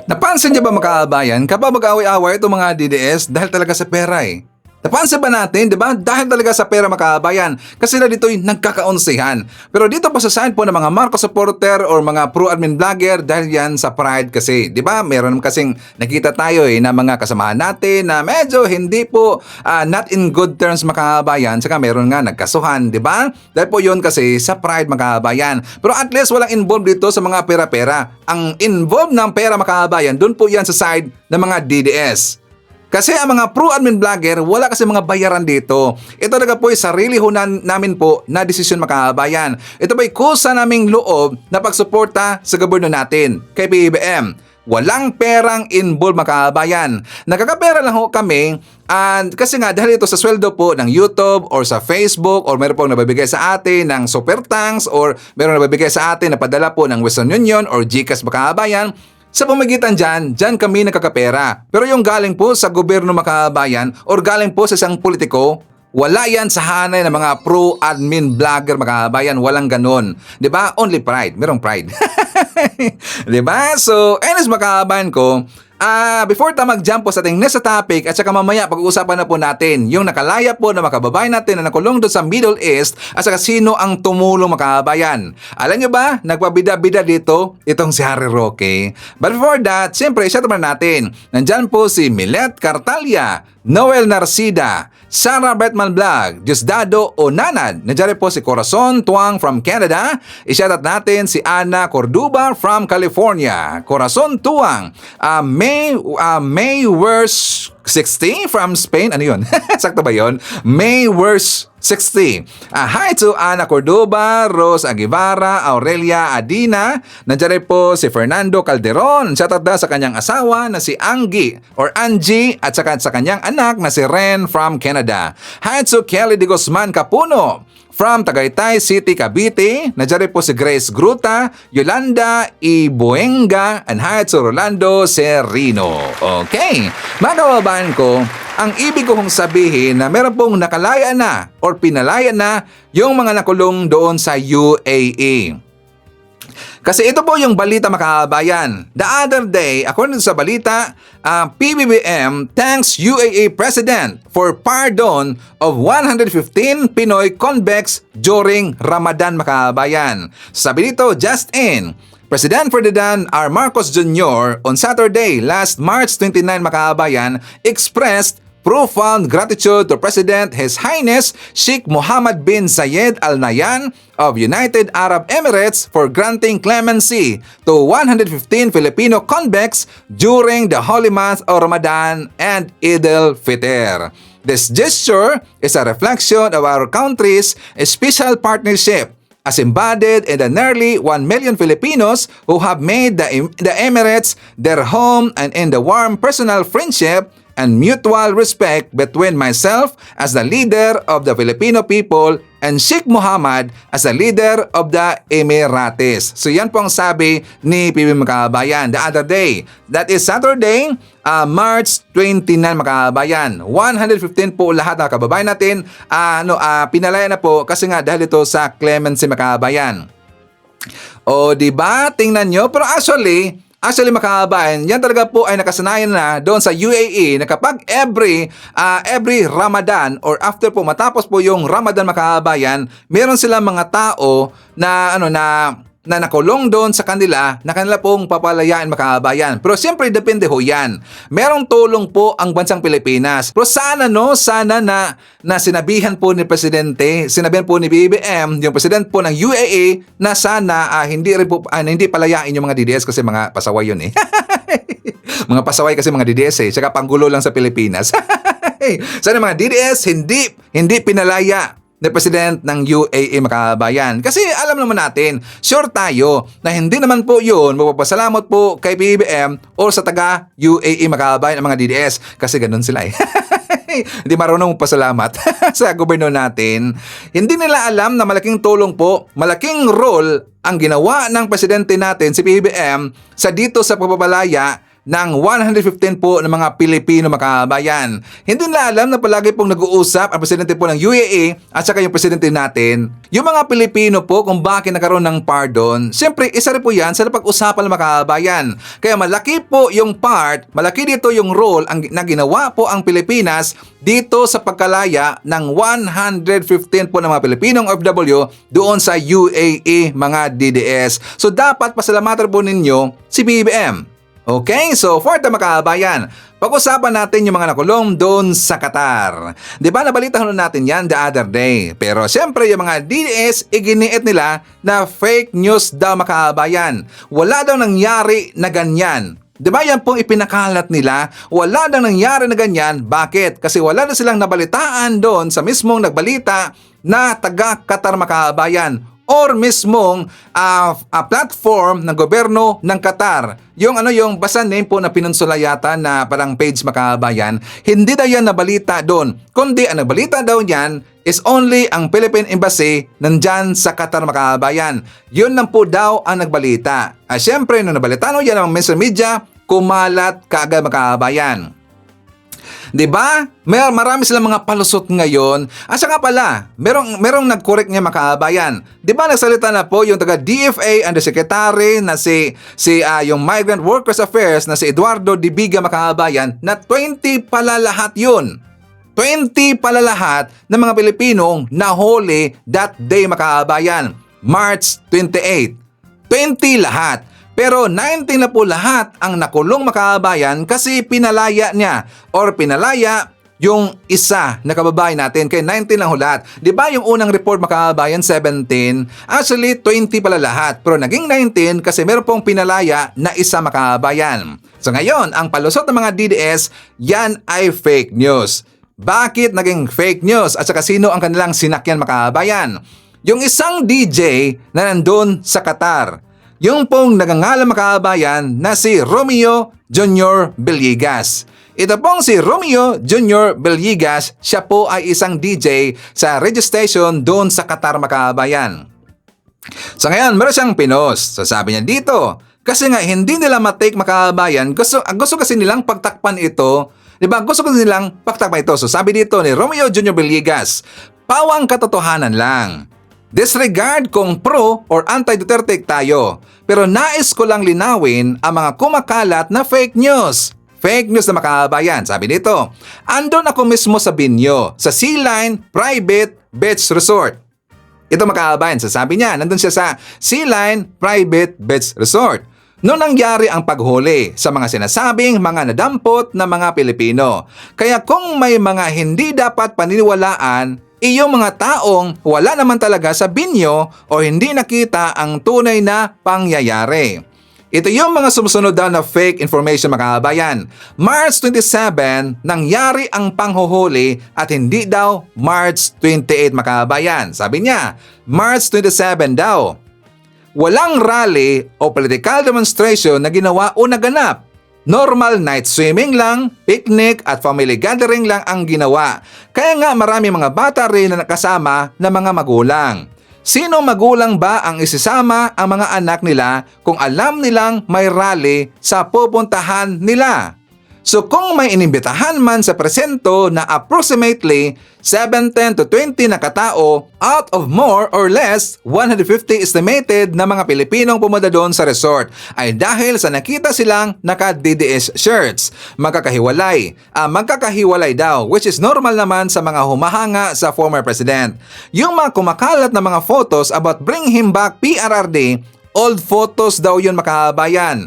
Napansin niyo ba Makabayan kapag mag-away-away itong mga DDS dahil talaga sa pera eh? Napansin ba natin, di ba? Dahil talaga sa pera mga kababayan, kasi sila dito'y nagkakaunsihan. Pero dito pa sa side po ng mga Marcos supporter or mga pro-admin vlogger, dahil yan sa pride kasi, di ba? Meron kasing nakita tayo na mga kasamahan natin na medyo hindi po not in good terms mga kababayan, saka meron nga nagkasuhan, di ba? Dahil po yun kasi sa pride mga kababayan. Pero at least walang involved dito sa mga pera-pera. Ang involved ng pera mga kababayan, doon po yan sa side ng mga DDS. Kasi ang mga pro-admin vlogger, wala kasi mga bayaran dito. Ito talaga po ay sarili ho namin po na desisyon mga kababayan. Ito po ay kusa naming loob na pagsuporta sa gobyerno natin, kay PBBM. Walang perang involved mga kababayan. Nagkakapera lang ho kami and kasi nga dahil ito sa sweldo po ng YouTube or sa Facebook or meron pong nabibigay sa atin ng super thanks or meron nabibigay sa atin na padala po ng Western Union or GCash mga kababayan. Sa pamagitan dyan kami nakakapera. Pero yung galing po sa gobyerno makabayan or galing po sa isang politiko, wala yan sa hanay ng mga pro-admin vlogger makabayan. Walang ganun. 'Di ba? Only pride. Merong pride. 'Di ba? So, anyways makabayan ko, before tayo mag-jump po sa ating next topic at saka mamaya pag-uusapan na po natin yung nakalaya po na makababayan natin na nakulong doon sa Middle East at saka sino ang tumulong makabayan. Alam nyo ba, nagpabida-bida dito itong si Harry Roque. But before that, siyempre, shout out natin. Nandyan po si Milet Cartalia, Noel Narcida, Sarah Bretman Vlog, Diosdado Onanad. Nandiyan po si Corazon Tuang from Canada. I-shoutout natin si Ana Corduba from California. Corazon Tuang. May Wers 60 from Spain. Ano yun? Sakto ba yun? May Wers 60. Hi to Ana Cordoba, Rose Aguivara, Aurelia Adina. Nandiyan rin po si Fernando Calderon. Shoutout na sa kanyang asawa na si Angie at saka sa kanyang anak na si Ren from Canada. Hi to Kelly de Guzman Capuno from Tagaytay City, Cavite. Nandiyan rin po si Grace Gruta, Yolanda Ibuenga, and hi to Rolando Serino. Okay. Mga kababayan ko, ang ibig kong sabihin na meron pong nakalaya na or pinalaya na yung mga nakulong doon sa UAE. Kasi ito po yung balita mga kababayan. The other day, according sa balita, PBBM thanks UAE President for pardon of 115 Pinoy convicts during Ramadan mga kababayan. Sabi dito, just in, President Ferdinand R. Marcos Jr. on Saturday, last March 29 mga kababayan, expressed profound gratitude to President His Highness Sheikh Mohammed bin Zayed Al Nahyan of United Arab Emirates for granting clemency to 115 Filipino convicts during the holy month of Ramadan and Eid al-Fitr. This gesture is a reflection of our country's special partnership as embodied in the nearly 1 million Filipinos who have made the Emirates their home and in the warm personal friendship and mutual respect between myself as the leader of the Filipino people and Sheikh Mohammed as the leader of the Emirates. So yan po ang sabi ni PBBM Makabayan the other day. That is Saturday, March 29 Makabayan. 115 po lahat ng kababayan natin pinalaya na po kasi nga dahil ito sa clemency Makabayan. O diba? Tingnan nyo. Pero actually mga kababayan, yan talaga po ay nakasanayan na doon sa UAE na kapag every Ramadan or after po matapos po yung Ramadan mga kababayan, meron silang mga tao na na nakulong doon sa kanila na kanila pong papalayain mga kababayan. Pero siyempre depende ho yan. Merong tulong po ang bansang Pilipinas. Pero sana na sinabihan po ni Presidente, sinabihan po ni BBM, yung President po ng UAE na sana hindi palayain yung mga DDS kasi mga pasaway yun eh. Mga pasaway kasi mga DDS eh. Tsaka panggulo lang sa Pilipinas. Sana mga DDS hindi pinalaya na President ng UAE mga kababayan. Kasi alam naman natin, sure tayo na hindi naman po yun magpapasalamat po kay BBM o sa taga UAE mga kababayan ng mga DDS. Kasi ganun sila eh. Hindi marunong pasalamat sa gobyerno natin. Hindi nila alam na malaking tulong po, malaking role ang ginawa ng presidente natin si BBM sa dito sa pagpapalaya ng 115 po ng mga Pilipino makabayan. Hindi nila alam na palagi pong nag-uusap ang presidente po ng UAE at saka yung presidente natin. Yung mga Pilipino po kung bakit nagkaroon ng pardon, siyempre isa rin po yan sa napag-usapan ng makabayan. Kaya malaki po yung part, malaki dito yung role na ginawa po ang Pilipinas dito sa pagkalaya ng 115 po ng mga Pilipinong OFW doon sa UAE mga DDS. So dapat pasalamatan po ninyo si BBM. Okay, so for the makabayan, pag-usapan natin yung mga nakulong doon sa Qatar. Di ba nabalitahan natin yan the other day? Pero siyempre yung mga DDS, iginiit nila na fake news daw makabayan. Wala daw nangyari na ganyan. Di ba yan pong ipinakalat nila? Wala daw nangyari na ganyan. Bakit? Kasi wala na silang nabalitaan doon sa mismong nagbalita na taga Qatar makabayan or mismong platform ng gobyerno ng Qatar. Yung basta name po na pinunsula yata na parang page makabayan, hindi daw yan nabalita doon. Kundi ang nabalita daw yan is only ang Philippine Embassy nandyan sa Qatar makabayan. Yun lang po daw ang nagbalita. Siyempre, nung nabalita yan ng mainstream media, kumalat kaagad makabayan. Diba? Marami silang mga palusot ngayon. At saka pala, merong nag-correct niya makabayan. Diba nagsalita na po yung taga DFA Undersecretary na yung Migrant Workers Affairs na si Eduardo Dibiga makabayan na 20 pala lahat yun. 20 pala lahat ng mga Pilipinong nahuli that day makabayan. March 28. 20 lahat. Pero 19 na po lahat ang nakulong makabayan kasi pinalaya niya or pinalaya yung isa na kababayan natin. Kaya 19 lang lahat. Di ba yung unang report makabayan 17? Actually 20 pala lahat. Pero naging 19 kasi meron pong pinalaya na isa makabayan. So ngayon, ang palusot ng mga DDS, yan ay fake news. Bakit naging fake news? At saka sino ang kanilang sinakyan makabayan? Yung isang DJ na nandun sa Qatar. Yung pong nagangalang makabayan na si Romeo Jr. Villegas. Ito pong si Romeo Jr. Villegas, siya po ay isang DJ sa radio station doon sa Qatar makabayan. So ngayon, meron siyang pinost. So sabi niya dito, kasi nga hindi nila matake makabayan, gusto kasi nilang pagtakpan ito. Diba? Gusto kasi nilang pagtakpan ito. So sabi dito ni Romeo Jr. Villegas, pawang katotohanan lang. Disregard kung pro or anti-Duterte tayo. Pero nais ko lang linawin ang mga kumakalat na fake news. Fake news na makabayan. Sabi nito, andon ako mismo sa Binyo, sa Sea Line Private Beach Resort. Ito makabayan. Sabi niya, nandun siya sa Sea Line Private Beach Resort. Noong nangyari ang paghuli sa mga sinasabing mga nadampot na mga Pilipino. Kaya kung may mga hindi dapat paniniwalaan, iyong mga taong wala naman talaga sa binyo o hindi nakita ang tunay na pangyayari. Ito yung mga sumusunod daw na fake information makabayan. March 27, nangyari ang panghuhuli at hindi daw March 28 makabayan. Sabi niya, March 27 daw. Walang rally o political demonstration na ginawa o naganap. Normal night swimming lang, picnic at family gathering lang ang ginawa. Kaya nga marami mga bata rin na nakasama na mga magulang. Sino magulang ba ang isisama ang mga anak nila kung alam nilang may rally sa pupuntahan nila? So kung may inimbitahan man sa presento na approximately 10 to 20 na katao out of more or less 150 estimated na mga Pilipinong pumunta doon sa resort ay dahil sa nakita silang naka-DDS shirts. Magkakahiwalay daw which is normal naman sa mga humahanga sa former president. Yung mga kumakalat na mga photos about bring him back PRRD, old photos daw yun makabayan.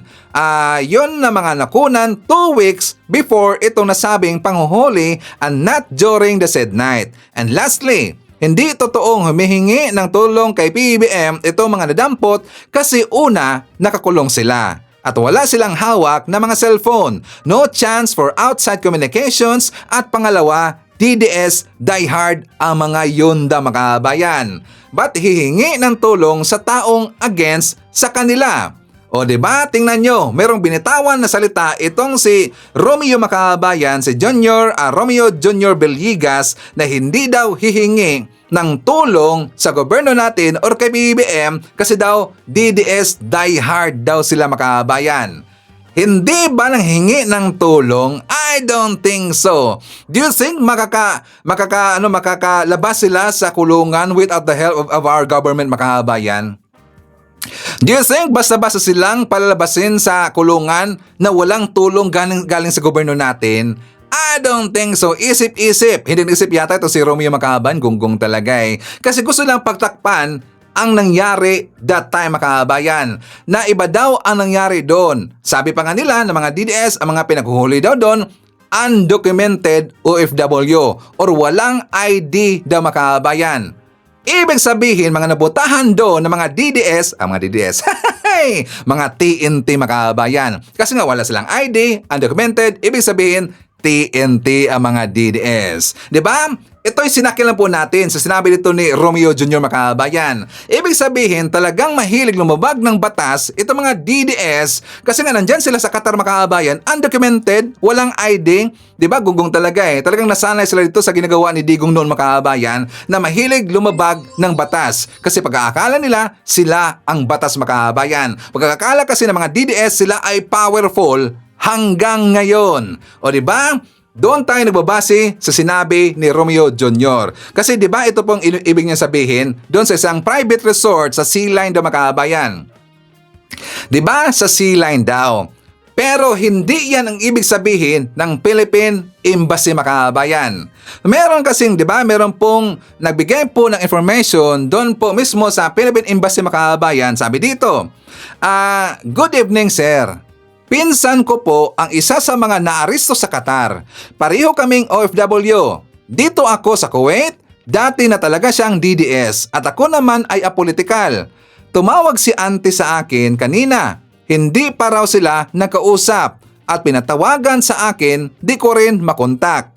Yun na mga nakunan 2 weeks before itong nasabing panghuhuli and not during the said night. And lastly, hindi totoong humihingi ng tulong kay PBBM itong mga nadampot kasi una, nakakulong sila. At wala silang hawak na mga cellphone, no chance for outside communications at pangalawa, DDS diehard ang mga yunda makabayan. Ba't hihingi ng tulong sa taong against sa kanila? O diba, tingnan nyo, merong binitawan na salita itong si Romeo makabayan, si Romeo Jr. Villegas na hindi daw hihingi ng tulong sa gobyerno natin or kay BBM kasi daw DDS diehard daw sila makabayan. Hindi ba nanghingi ng tulong? I don't think so. Do you think makakalabas sila sa kulungan without the help of our government, mga kababayan? Do you think basta-basta silang palalabasin sa kulungan na walang tulong galing sa gobyerno natin? I don't think so. Isip-isip. Hindi nag-isip yata ito si Romeo Makaban. Gunggong talaga eh. Kasi gusto lang pagtakpan ang nangyari that time, mga kababayan, na iba daw ang nangyari doon. Sabi pa nga nila ng mga DDS, ang mga pinaghuhuli daw doon, undocumented OFW or walang ID daw, mga kababayan. Ibig sabihin, mga nabutahan doon ng mga DDS, mga TNT, mga kababayan. Kasi nga wala silang ID, undocumented, ibig sabihin, TNT ang mga DDS. Diba? Ito'y sinakyan lang po natin sa sinabi dito ni Romeo Jr. mga kababayan. Ibig sabihin, talagang mahilig lumabag ng batas itong mga DDS kasi nga nandyan sila sa Qatar, mga kababayan, undocumented, walang ID. Diba? Gunggong talaga eh. Talagang nasanay sila dito sa ginagawa ni Digong noon, mga kababayan, na mahilig lumabag ng batas. Kasi pag-aakala nila, sila ang batas, mga kababayan. Pag-aakala kasi ng mga DDS, sila ay powerful hanggang ngayon. O diba? Doon tayo nagbabase sa sinabi ni Romeo Jr. Kasi di ba ito pong ibig niya sabihin doon sa isang private resort sa Sea Line daw, mga kababayan. Di ba sa Sea Line daw? Pero hindi yan ang ibig sabihin ng Philippine Embassy, mga kababayan. Meron kasing, di ba, meron pong nagbigay po ng information doon po mismo sa Philippine Embassy, mga kababayan. Sabi dito, good evening, sir. Pinsan ko po ang isa sa mga naaresto sa Qatar. Pareho kaming OFW. Dito ako sa Kuwait, dati na talaga siyang DDS at ako naman ay apolitikal. Tumawag si auntie sa akin kanina. Hindi pa raw sila nakausap at pinatawagan sa akin, di ko rin makontak.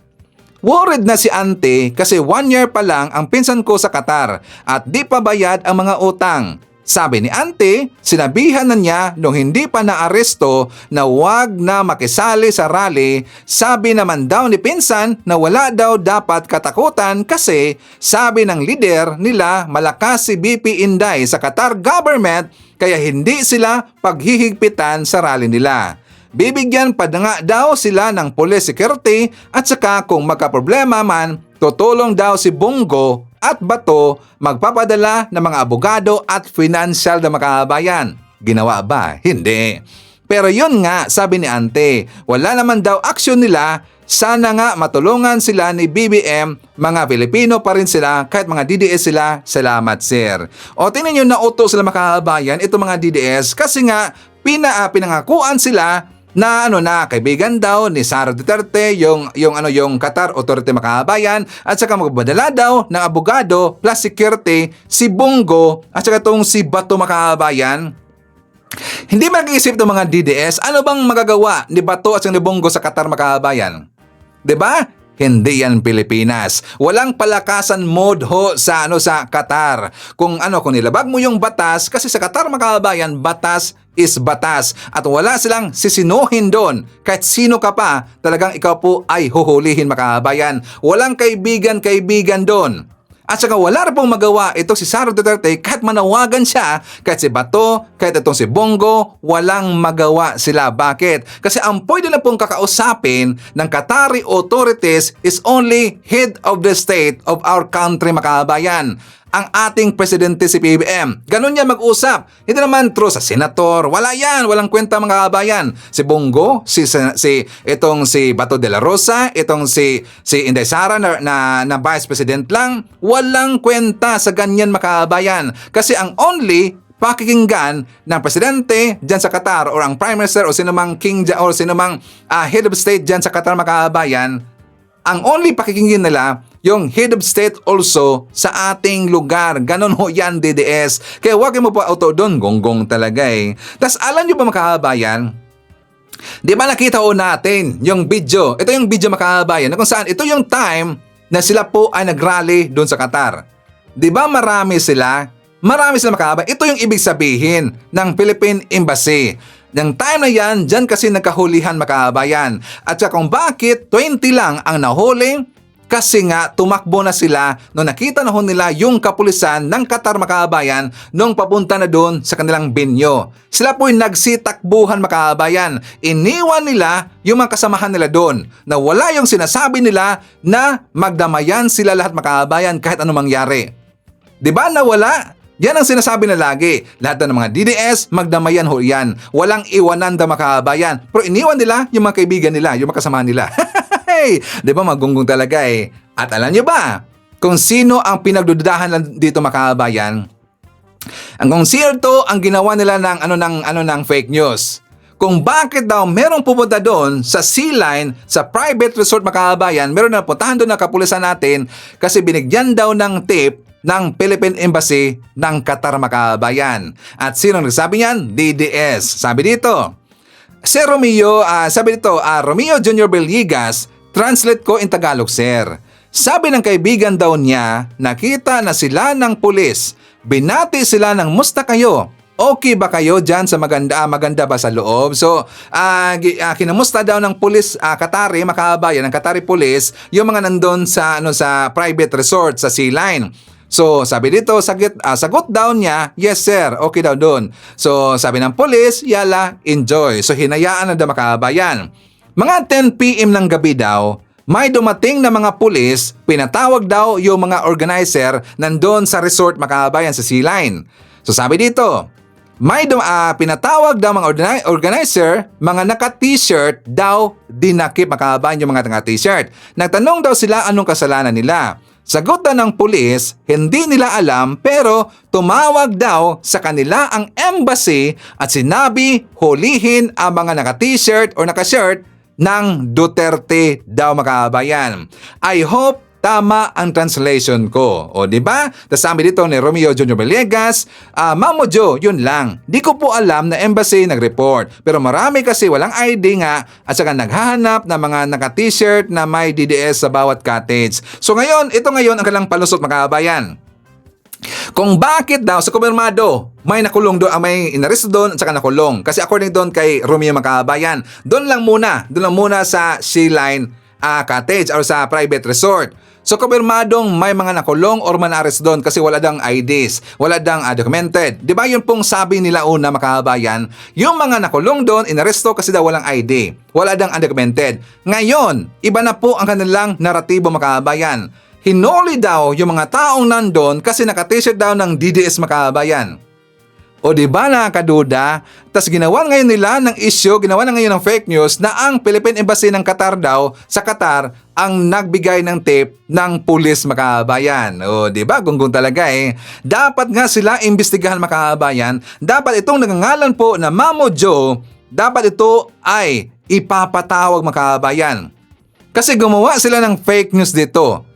Worried na si auntie kasi 1 year pa lang ang pinsan ko sa Qatar at di pa bayad ang mga utang. Sabi ni auntie, sinabihan na niya nung hindi pa naaresto na wag na makisali sa rally. Sabi naman daw ni pinsan na wala daw dapat katakutan kasi sabi ng leader nila malakas si BP Inday sa Qatar government kaya hindi sila paghihigpitan sa rally nila. Bibigyan pa na nga daw sila ng police security at saka kung magkaproblema man, tutulong daw si Bongo at Bato magpapadala ng mga abogado at financial na mga kabayan. Ginawa ba? Hindi. Pero yun nga, sabi ni Ante, wala naman daw aksyon nila. Sana nga matulungan sila ni BBM, mga Pilipino pa rin sila, kahit mga DDS sila. Salamat, sir. O tingnan nyo, nauto sila, mga kabayan, itong mga DDS kasi nga pinangakuan sila na kaibigan daw ni Sara Duterte yung Qatar Authority, mga kabayan, at saka magbadala daw ng abogado plus security si Bongo at saka itong si Bato, mga kabayan. Hindi mag-iisip itong mga DDS, ano bang magagawa ni Bato at ni Bongo sa Qatar, mga kabayan? 'Di ba? Hindi yan Pilipinas. Walang palakasan mode ho sa Qatar. Kung nilabag mo yung batas, kasi sa Qatar, mga kabayan, batas is batas. At wala silang sisinuhin doon. Kahit sino ka pa, talagang ikaw po ay huhulihin, mga kabayan. Walang kaibigan doon. At saka wala rin pong magawa ito si Sara Duterte kahit manawagan siya, kahit si Bato, kahit itong si Bongo, walang magawa sila. Bakit? Kasi ang pwede na pong kakausapin ng Qatari authorities is only head of the state of our country, mga kabayan. Ang ating presidente si PBM. Ganun niya mag-usap. Hindi naman true sa senator. Wala yan. Walang kwenta, mga kabayan. Si Bongo, si Bato de la Rosa, itong si Inday Sara na vice president lang. Walang kwenta sa ganyan, mga kabayan. Kasi ang only pakikinggan ng presidente dyan sa Qatar or ang prime minister o sinumang king or sinumang head of state dyan sa Qatar, mga kabayan, ang only pakikinggan nila yung head of state also sa ating lugar. Ganon ho yan, DDS. Kaya huwag mo pa auto doon. Gonggong talaga eh. Tapos alam nyo ba, mga kababayan, di ba nakita ho natin yung video? Ito yung video, mga kababayan, na kung saan ito yung time na sila po ay nag-rally doon sa Qatar. Di ba marami sila? Marami sila, mga kababayan. Ito yung ibig sabihin ng Philippine Embassy. Yung time na yan, dyan kasi nagkahulihan, mga kababayan. At saka kung bakit 20 lang ang nahuli, Kasi nga tumakbo na sila nung nakita na ho nila yung kapulisan ng Qatar mga kababayan nung papunta na doon sa kanilang binyo. Sila po'y nagsitakbuhan mga kababayan. Iniwan nila yung mga kasamahan nila doon na wala yung sinasabi nila na magdamayan sila lahat mga kababayan kahit anong mangyari. Diba nawala? Yan ang sinasabi na lagi. Lahat ng mga DDS, magdamayan ho yan. Walang iwanan da mga kababayan. Pero iniwan nila yung mga kaibigan nila, yung mga kasamahan nila. Hey, di ba magunggong talaga eh. At alam niyo ba kung sino ang pinagdududahan lang dito mga kababayan? Ang kung sino to ang ginawa nila ng fake news. Kung bakit daw merong pupunta doon sa Sea Line, sa private resort mga kababayan, meron na puntahan doon na kapulisan natin kasi binigyan daw ng tip ng Philippine Embassy ng Qatar mga kababayan. At sino nagsabi niyan? DDS. Sabi dito, si Romeo, Romeo Jr. Villegas, translate ko in Tagalog, sir. Sabi ng kaibigan daw niya, nakita na sila ng pulis. Binati sila ng musta kayo. Okay ba kayo dyan sa maganda ba sa loob? So, kinamusta daw ng pulis, Qatari, makabayan, ng Qatari police, yung mga nandun sa private resort, sa Sea Line. So, sabi dito, sagot daw niya, yes sir, okay daw doon. So, sabi ng police, yala, enjoy. So, hinayaan na daw makabayan. Mga 10 p.m. ng gabi daw, may dumating na mga pulis, pinatawag daw yung mga organizer nandun sa resort makabayan sa Sea Line. So, sabi dito, may pinatawag daw mga organizer, mga naka-t-shirt daw, dinakip makabayan yung mga naka-t-shirt. Nagtanong daw sila anong kasalanan nila. Sagot na ng pulis, hindi nila alam pero tumawag daw sa kanila ang embassy at sinabi hulihin ang mga naka-t-shirt o naka-shirt ng Duterte daw mga kababayan. I hope tama ang translation ko. O di ba? Tapos sabi dito ni Romeo Jr. Villegas, Mamo Jo, yun lang. Di ko po alam na embassy nag-report. Pero marami kasi walang ID nga at saka naghahanap ng mga naka-t-shirt na may DDS sa bawat cottage. So ngayon, ito ngayon ang kailang palusot mga kababayan. Kung bakit daw sa kumpirmado may nakulong doon, may inaresto doon at saka nakulong. Kasi according doon kay Romeo Makabayan, doon lang muna sa Sea Line cottage or sa private resort. So kumpirmadong may mga nakulong or man-arrest doon kasi wala dang IDs, wala dang documented. Di ba yun pong sabi nila una Makabayan, yung mga nakulong doon, inaresto kasi daw walang ID, wala dang undocumented. Ngayon, iba na po ang kanilang naratibo Makabayan. Hinuli daw yung mga taong nandun kasi naka-t-shirt daw ng DDS Makabayan. O di ba nakakaduda? Tas ginawa ngayon nila ng issue, ginawa na ngayon ng fake news na ang Philippine Embassy ng Qatar daw, sa Qatar, ang nagbigay ng tip ng pulis Makabayan. O di ba? Gunggong talaga eh. Dapat nga sila imbestigahan Makabayan. Dapat itong nagangalan po na Mamo Jo, dapat ito ay ipapatawag Makabayan. Kasi gumawa sila ng fake news dito.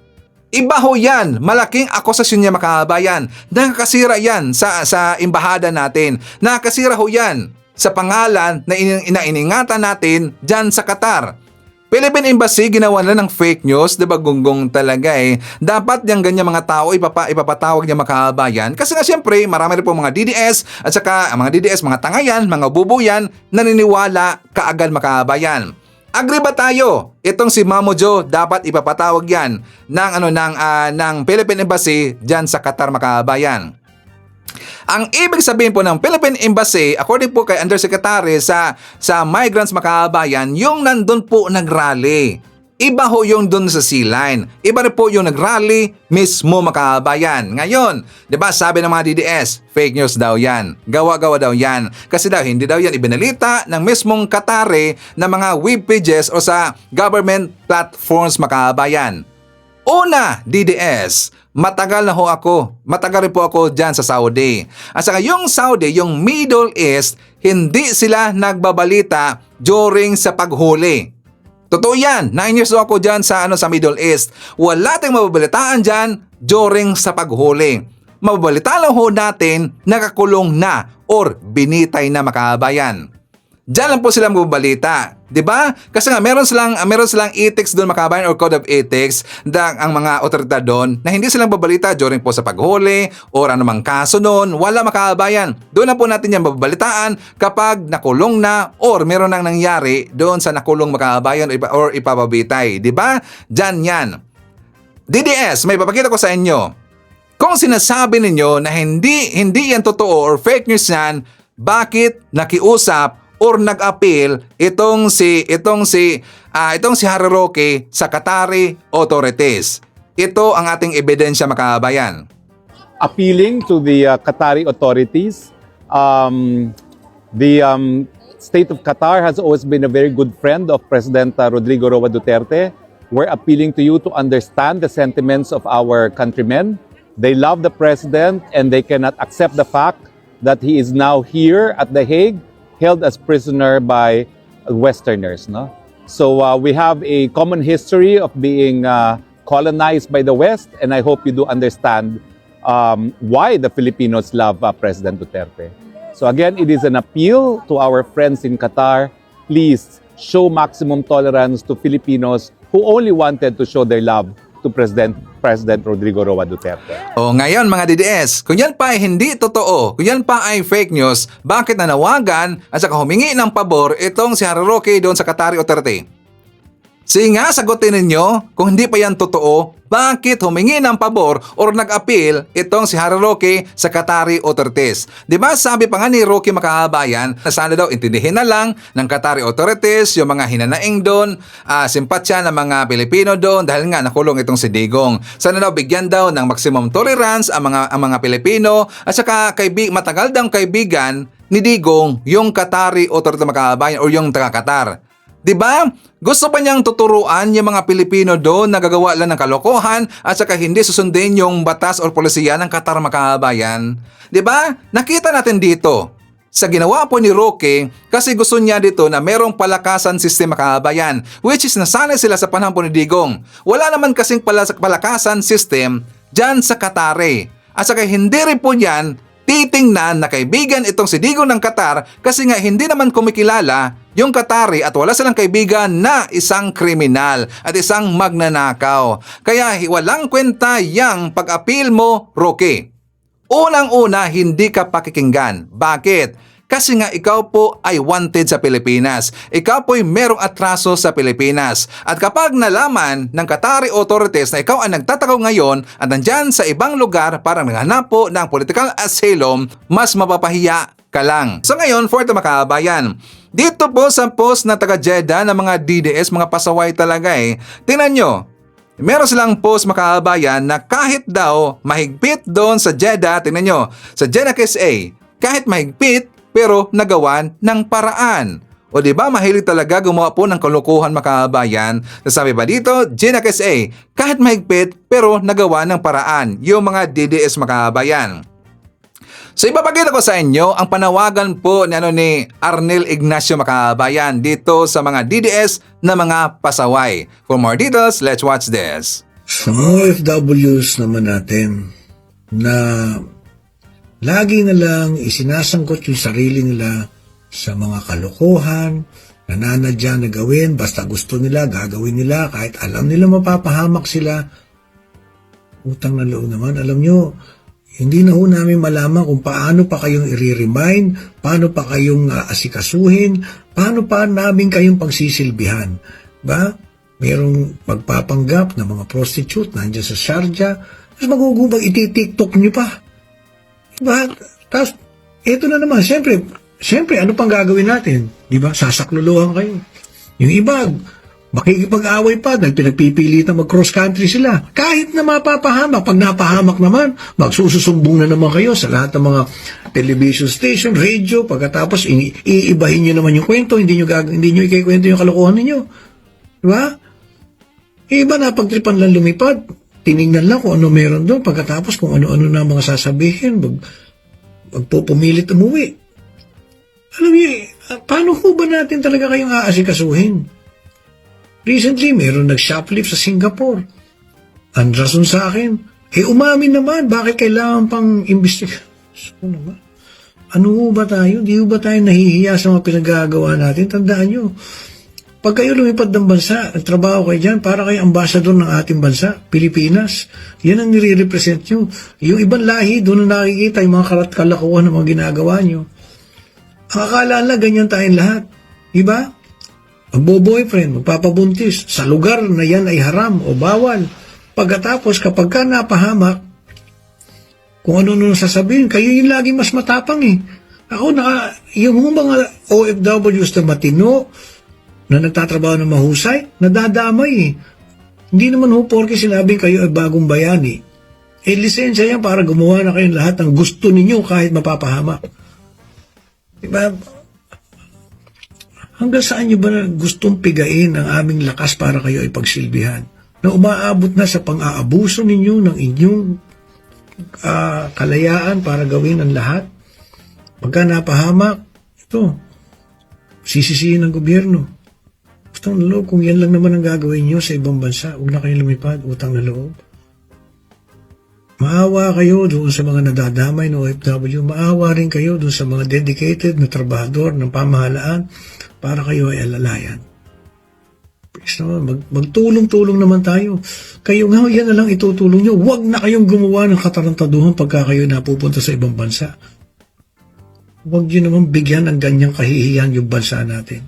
Iba ho yan, malaking akusasyon niya Makabayan. Nakakasira yan sa embahada natin. Nakakasira ho yan sa pangalan na inainingatan natin dyan sa Qatar. Philippine Embassy ginawa na ng fake news, diba gunggong talaga eh. Dapat yung ganyan mga tao ipapatawag niya Makabayan. Kasi nga siyempre marami rin po mga DDS at saka mga DDS, mga tangayan, mga bubuyan, naniniwala kaagad Makabayan. Agree ba tayo? Itong si Mamo Jo dapat ipapatawag yan ng Philippine Embassy diyan sa Qatar Makabayan. Ang ibig sabihin po ng Philippine Embassy, according po kay Undersecretary sa Migrants Makabayan, yung nandun po nagrally. Iba ho yung dun sa Sea Line. Iba rin po yung nagrally mismo Makabayan. Ngayon, di ba sabi ng mga DDS, fake news daw yan. Gawa-gawa daw yan. Kasi daw hindi daw yan ibinalita ng mismong Qatari na mga web pages o sa government platforms Makabayan. Una, DDS. Matagal na ho ako. Matagal rin po ako dyan sa Saudi. At saka yung Saudi, yung Middle East, hindi sila nagbabalita during sa paghuli. Totoo yan. 9 years ako dyan sa Middle East. Wala tayong mababalitaan dyan during sa paghuli. Mababalita lang ho natin nakakulong na or binitay na Makabayan. Diyan lang po sila mababalita. Diba? Kasi nga meron silang ethics doon Makabayan or code of ethics ang mga otoridad doon na hindi silang babalita during po sa paghuli or anumang kaso doon. Wala Makabayan. Doon na po natin yan babalitaan kapag nakulong na or meron nang nangyari doon sa nakulong Makabayan or ipapabitay. Diba? Diyan yan. DDS, may papakita ko sa inyo. Kung sinasabi ninyo na hindi yan totoo or fake news yan, bakit nakiusap or nag-appeal itong si Harry Roque sa Qatari authorities? Ito ang ating ebidensya, mga kabayan. Appealing to the Qatari authorities. The state of Qatar has always been a very good friend of President Rodrigo Roa Duterte. We're appealing to you to understand the sentiments of our countrymen. They love the president and they cannot accept the fact that he is now here at The Hague, held as prisoner by Westerners. No? So we have a common history of being colonized by the West, and I hope you do understand why the Filipinos love President Duterte. So again, it is an appeal to our friends in Qatar. Please show maximum tolerance to Filipinos who only wanted to show their love to President Rodrigo Roa Duterte. O ngayon mga DDS, kung yan pa ay hindi totoo, kung yan pa ay fake news, bakit nanawagan at saka humingi ng pabor itong si Harry Roque doon sa Qatari authority? Sige nga, sagutin ninyo, kung hindi pa yan totoo, bakit humingi ng pabor or nag-appeal itong si Harry Roque sa Qatari authorities? Diba sabi pa nga ni Roque, makahabayan, na sana daw intindihin na lang ng Qatari authorities yung mga hinanaing doon, simpatsya ng mga Pilipino doon dahil nga nakulong itong si Digong. Sana daw bigyan daw ng maximum tolerance ang mga Pilipino at saka matagal daw kaibigan ni Digong yung Qatari authority, makahabayan, o yung taga-Qatar. Diba? Gusto pa niyang tuturuan yung mga Pilipino doon na gagawa lang ng kalokohan at saka hindi susundin yung batas o polisiya ng Qatar, makahabayan. Diba? Nakita natin dito sa ginawa po ni Roque kasi gusto niya dito na merong palakasan system, makahabayan, which is nasanay sila sa panahon po ni Digong. Wala naman kasing palakasan system dyan sa Qatar At saka hindi rin po yan titingnan na kaibigan itong si Digong ng Qatar kasi nga hindi naman kumikilala yung Qatari at wala silang kaibigan na isang kriminal at isang magnanakaw. Kaya walang kwenta yang pag-appeal mo, Roque. Unang-una, hindi ka pakikinggan. Bakit? Kasi nga ikaw po ay wanted sa Pilipinas. Ikaw po ay merong atraso sa Pilipinas. At kapag nalaman ng Qatari authorities na ikaw ay nagtatakaw ngayon at nandyan sa ibang lugar para naghanap po ng political asylum, mas mapapahiya ka lang. So ngayon, for the makabayan, dito po sa post na taga Jeddah ng mga DDS, mga pasaway talaga tingnan nyo, meron silang post, makabayan, na kahit daw mahigpit doon sa Jeddah, tingnan nyo, sa Jeddah KSA, kahit mahigpit, pero nagawan ng paraan. O diba, mahilig talaga gumawa po ng kalukuhan, makabayan. Sabi ba dito, Jeddah KSA, kahit mahigpit, pero nagawa ng paraan. Yung mga DDS, makabayan. So ipapakita ko sa inyo ang panawagan po ni Arnel Ignacio, makabayan, dito sa mga DDS na mga pasaway. For more details, let's watch this. Sa mga OFWs naman natin na lagi na lang isinasangkot yung sarili nila sa mga kalokohan, nananadya na gawin, basta gusto nila, gagawin nila, kahit alam nila mapapahamak sila. Utang na loob naman, alam nyo, hindi na ho namin malaman kung paano pa kayong i-remind, paano pa kayong asikasuhin, paano pa namin kayong pagsisilbihan. Ba? Mayroong magpapanggap na mga prostitute nandiyan sa Sharjah, tapos magugubang iti-tiktok nyo pa. Diba? Tapos, eto na naman, siyempre, ano pang gagawin natin? Diba? Sasakluluhan kayo. Yung iba, makikipag-away pa dahil pinagpipilitan mag-cross country sila. Kahit na mapapahamak, pag napahamak naman, magsususumbong na naman kayo sa lahat ng mga television station, radio, pagkatapos iibahin nyo naman yung kwento, hindi nyo ikikwento yung kalokohan ninyo. Diba? Iba na pagtripan lang lumipad, tinignan lang kung ano meron doon, pagkatapos kung ano-ano na mga sasabihin, magpupumilit umuwi. Alam niyo, paano ho ba natin talaga kayong aasikasuhin? Recently, meron nag-shoplift sa Singapore. Ang rason sa akin, umamin naman, bakit kailangan pang imbestiga? So, naman, ano ba tayo? Di ba tayo nahihiya sa mga pinagagawa natin? Tandaan nyo, pag kayo lumipad ng bansa, nagtrabaho kayo dyan, para kayo ambassador ng ating bansa, Pilipinas. Yan ang nire-represent nyo. Yung ibang lahi, doon na nakikita yung mga kalat-kalakuhan ng mga ginagawa nyo. Ang akala lang, ganyan tayong lahat. Diba? Magbo-boyfriend, magpapabuntis, sa lugar na yan ay haram o bawal. Pagkatapos, kapag ka napahamak, kung ano nung sasabihin, kayo yung lagi mas matapang eh. Ako yung mga OFWs na matino, na nagtatrabaho ng mahusay, nadadamay eh. Hindi naman ho porke sinabing kayo ay bagong bayani. Eh, lisensya yan para gumawa na kayong lahat ng gusto ninyo kahit mapapahamak. Diba? Hanggang saan nyo ba na gustong pigain ang aming lakas para kayo ay pagsilbihan? Na umaabot na sa pang-aabuso ninyo ng inyong kalayaan para gawin ang lahat? Pagka napahamak, ito, sisisihin ng gobyerno. Utang na loob, kung yan lang naman ang gagawin nyo sa ibang bansa, huwag na kayong lumipad, utang na loob. Maawa kayo doon sa mga nadadamay na OFW. Maawa rin kayo doon sa mga dedicated na trabahador ng pamahalaan para kayo ay alalayan. Please naman, magtulong-tulong naman tayo. Kayo nga, yan na lang itutulong nyo. Huwag na kayong gumawa ng katarantaduhan pagka kayo napupunta sa ibang bansa. Huwag nyo naman bigyan ng ganyang kahihiyan yung bansa natin.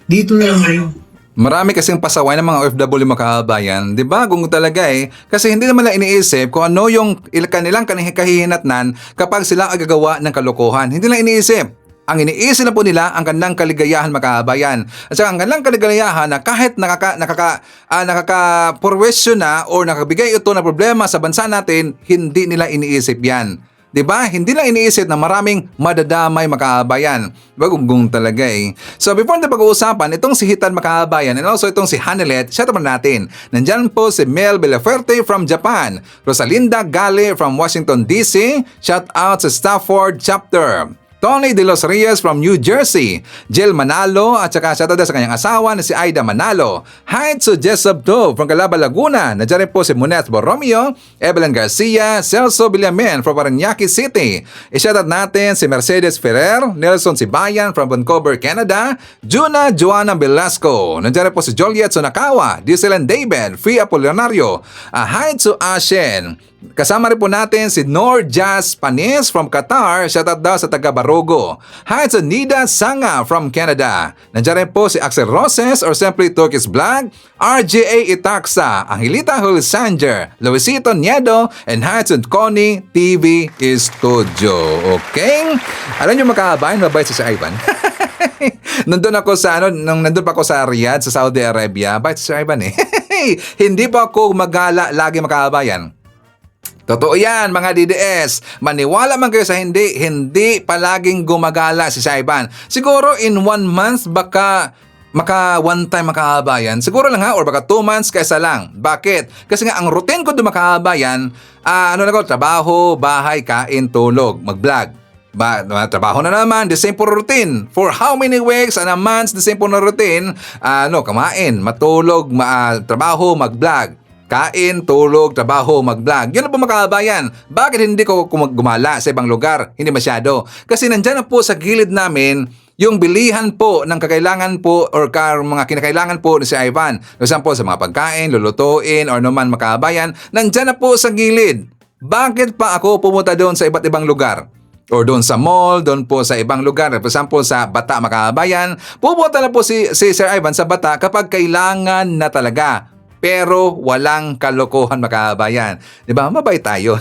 Dito na lang kayo. Marami kasing pasaway ng mga OFW makabayan, di ba? Kung talaga kasi hindi naman lang iniisip kung ano yung kanilang kahihinatnan kapag sila ang gagawa ng kalokohan. Hindi lang iniisip. Ang iniisip na po nila ang kanilang kaligayahan makabayan. At saka ang kanilang kaligayahan na kahit nakaka-purwesyo na o nakabigay ito na problema sa bansa natin, hindi nila iniisip yan. Diba? Hindi lang iniisip na maraming madadamay makabayan. Bagong talaga eh. So before na pag-uusapan, itong si Hitan makabayan and also itong si Hanelet, shout out natin. Nandyan po si Mel Belafuerte from Japan, Rosalinda Gale from Washington DC, shout out sa Stafford Chapter. Tony De Los Reyes from New Jersey, Jill Manalo at saka shoutout sa kanyang asawa na si Aida Manalo. Hi to Jessup Dove from Calaba, Laguna. Nandiyan rin po si Munet Borromeo, Evelyn Garcia, Celso Villamen from Parañaque City. I-shoutout natin si Mercedes Ferrer, Nelson Sibayan from Vancouver, Canada, Juna Joanna Velasco. Nandiyan rin po si Joliet Sonakawa, Dylan David, Free Apolinario. Hi to Ashen. Kasama rin po natin si Nor Jazz Panis from Qatar. Shoutout daw sa taga Barogo. Hi to Nida Sanga from Canada. Nandiyan rin po si Axel Roses or simply Turkish Vlog, RJA Itaxa, Angelita Hulsanger, Luisito Niedo, and hi to Connie TV Studio. Okay? Alam nyo makahabayan, mabait si Ivan. Nandun ako sa nandun pa ako sa Riyadh, sa Saudi Arabia. Bait si Ivan eh. Hindi pa ako magala lagi makahabayan. Totoo yan mga DDS. Maniwala man kayo sa hindi palaging gumagala si Saiban. Siguro in 1 month baka one time makahabayan. Siguro lang or baka 2 months kaysa lang. Bakit? Kasi nga ang routine ko doon makahabayan, trabaho, bahay, kain, tulog, mag-vlog. Trabaho na naman, the same po routine. For how many weeks and a month, the same po na routine. Kumain, matulog, trabaho, mag-vlog. Kain, tulog, trabaho, mag-vlog. Yan na po makabayan. Bakit hindi ko gumala sa ibang lugar? Hindi masyado. Kasi nandyan na po sa gilid namin yung bilihan po ng kakailangan po or mga kinakailangan po ni si Ivan. For example, sa mga pagkain, lulutuin, or naman makabayan, nandyan na po sa gilid. Bakit pa ako pumunta doon sa iba't ibang lugar? Or doon sa mall, doon po sa ibang lugar. For example, sa Bata makabayan, pupunta na po si Sir Ivan sa Bata kapag kailangan na talaga. Pero walang kalokohan makabayan. 'Di ba? Mabait tayo.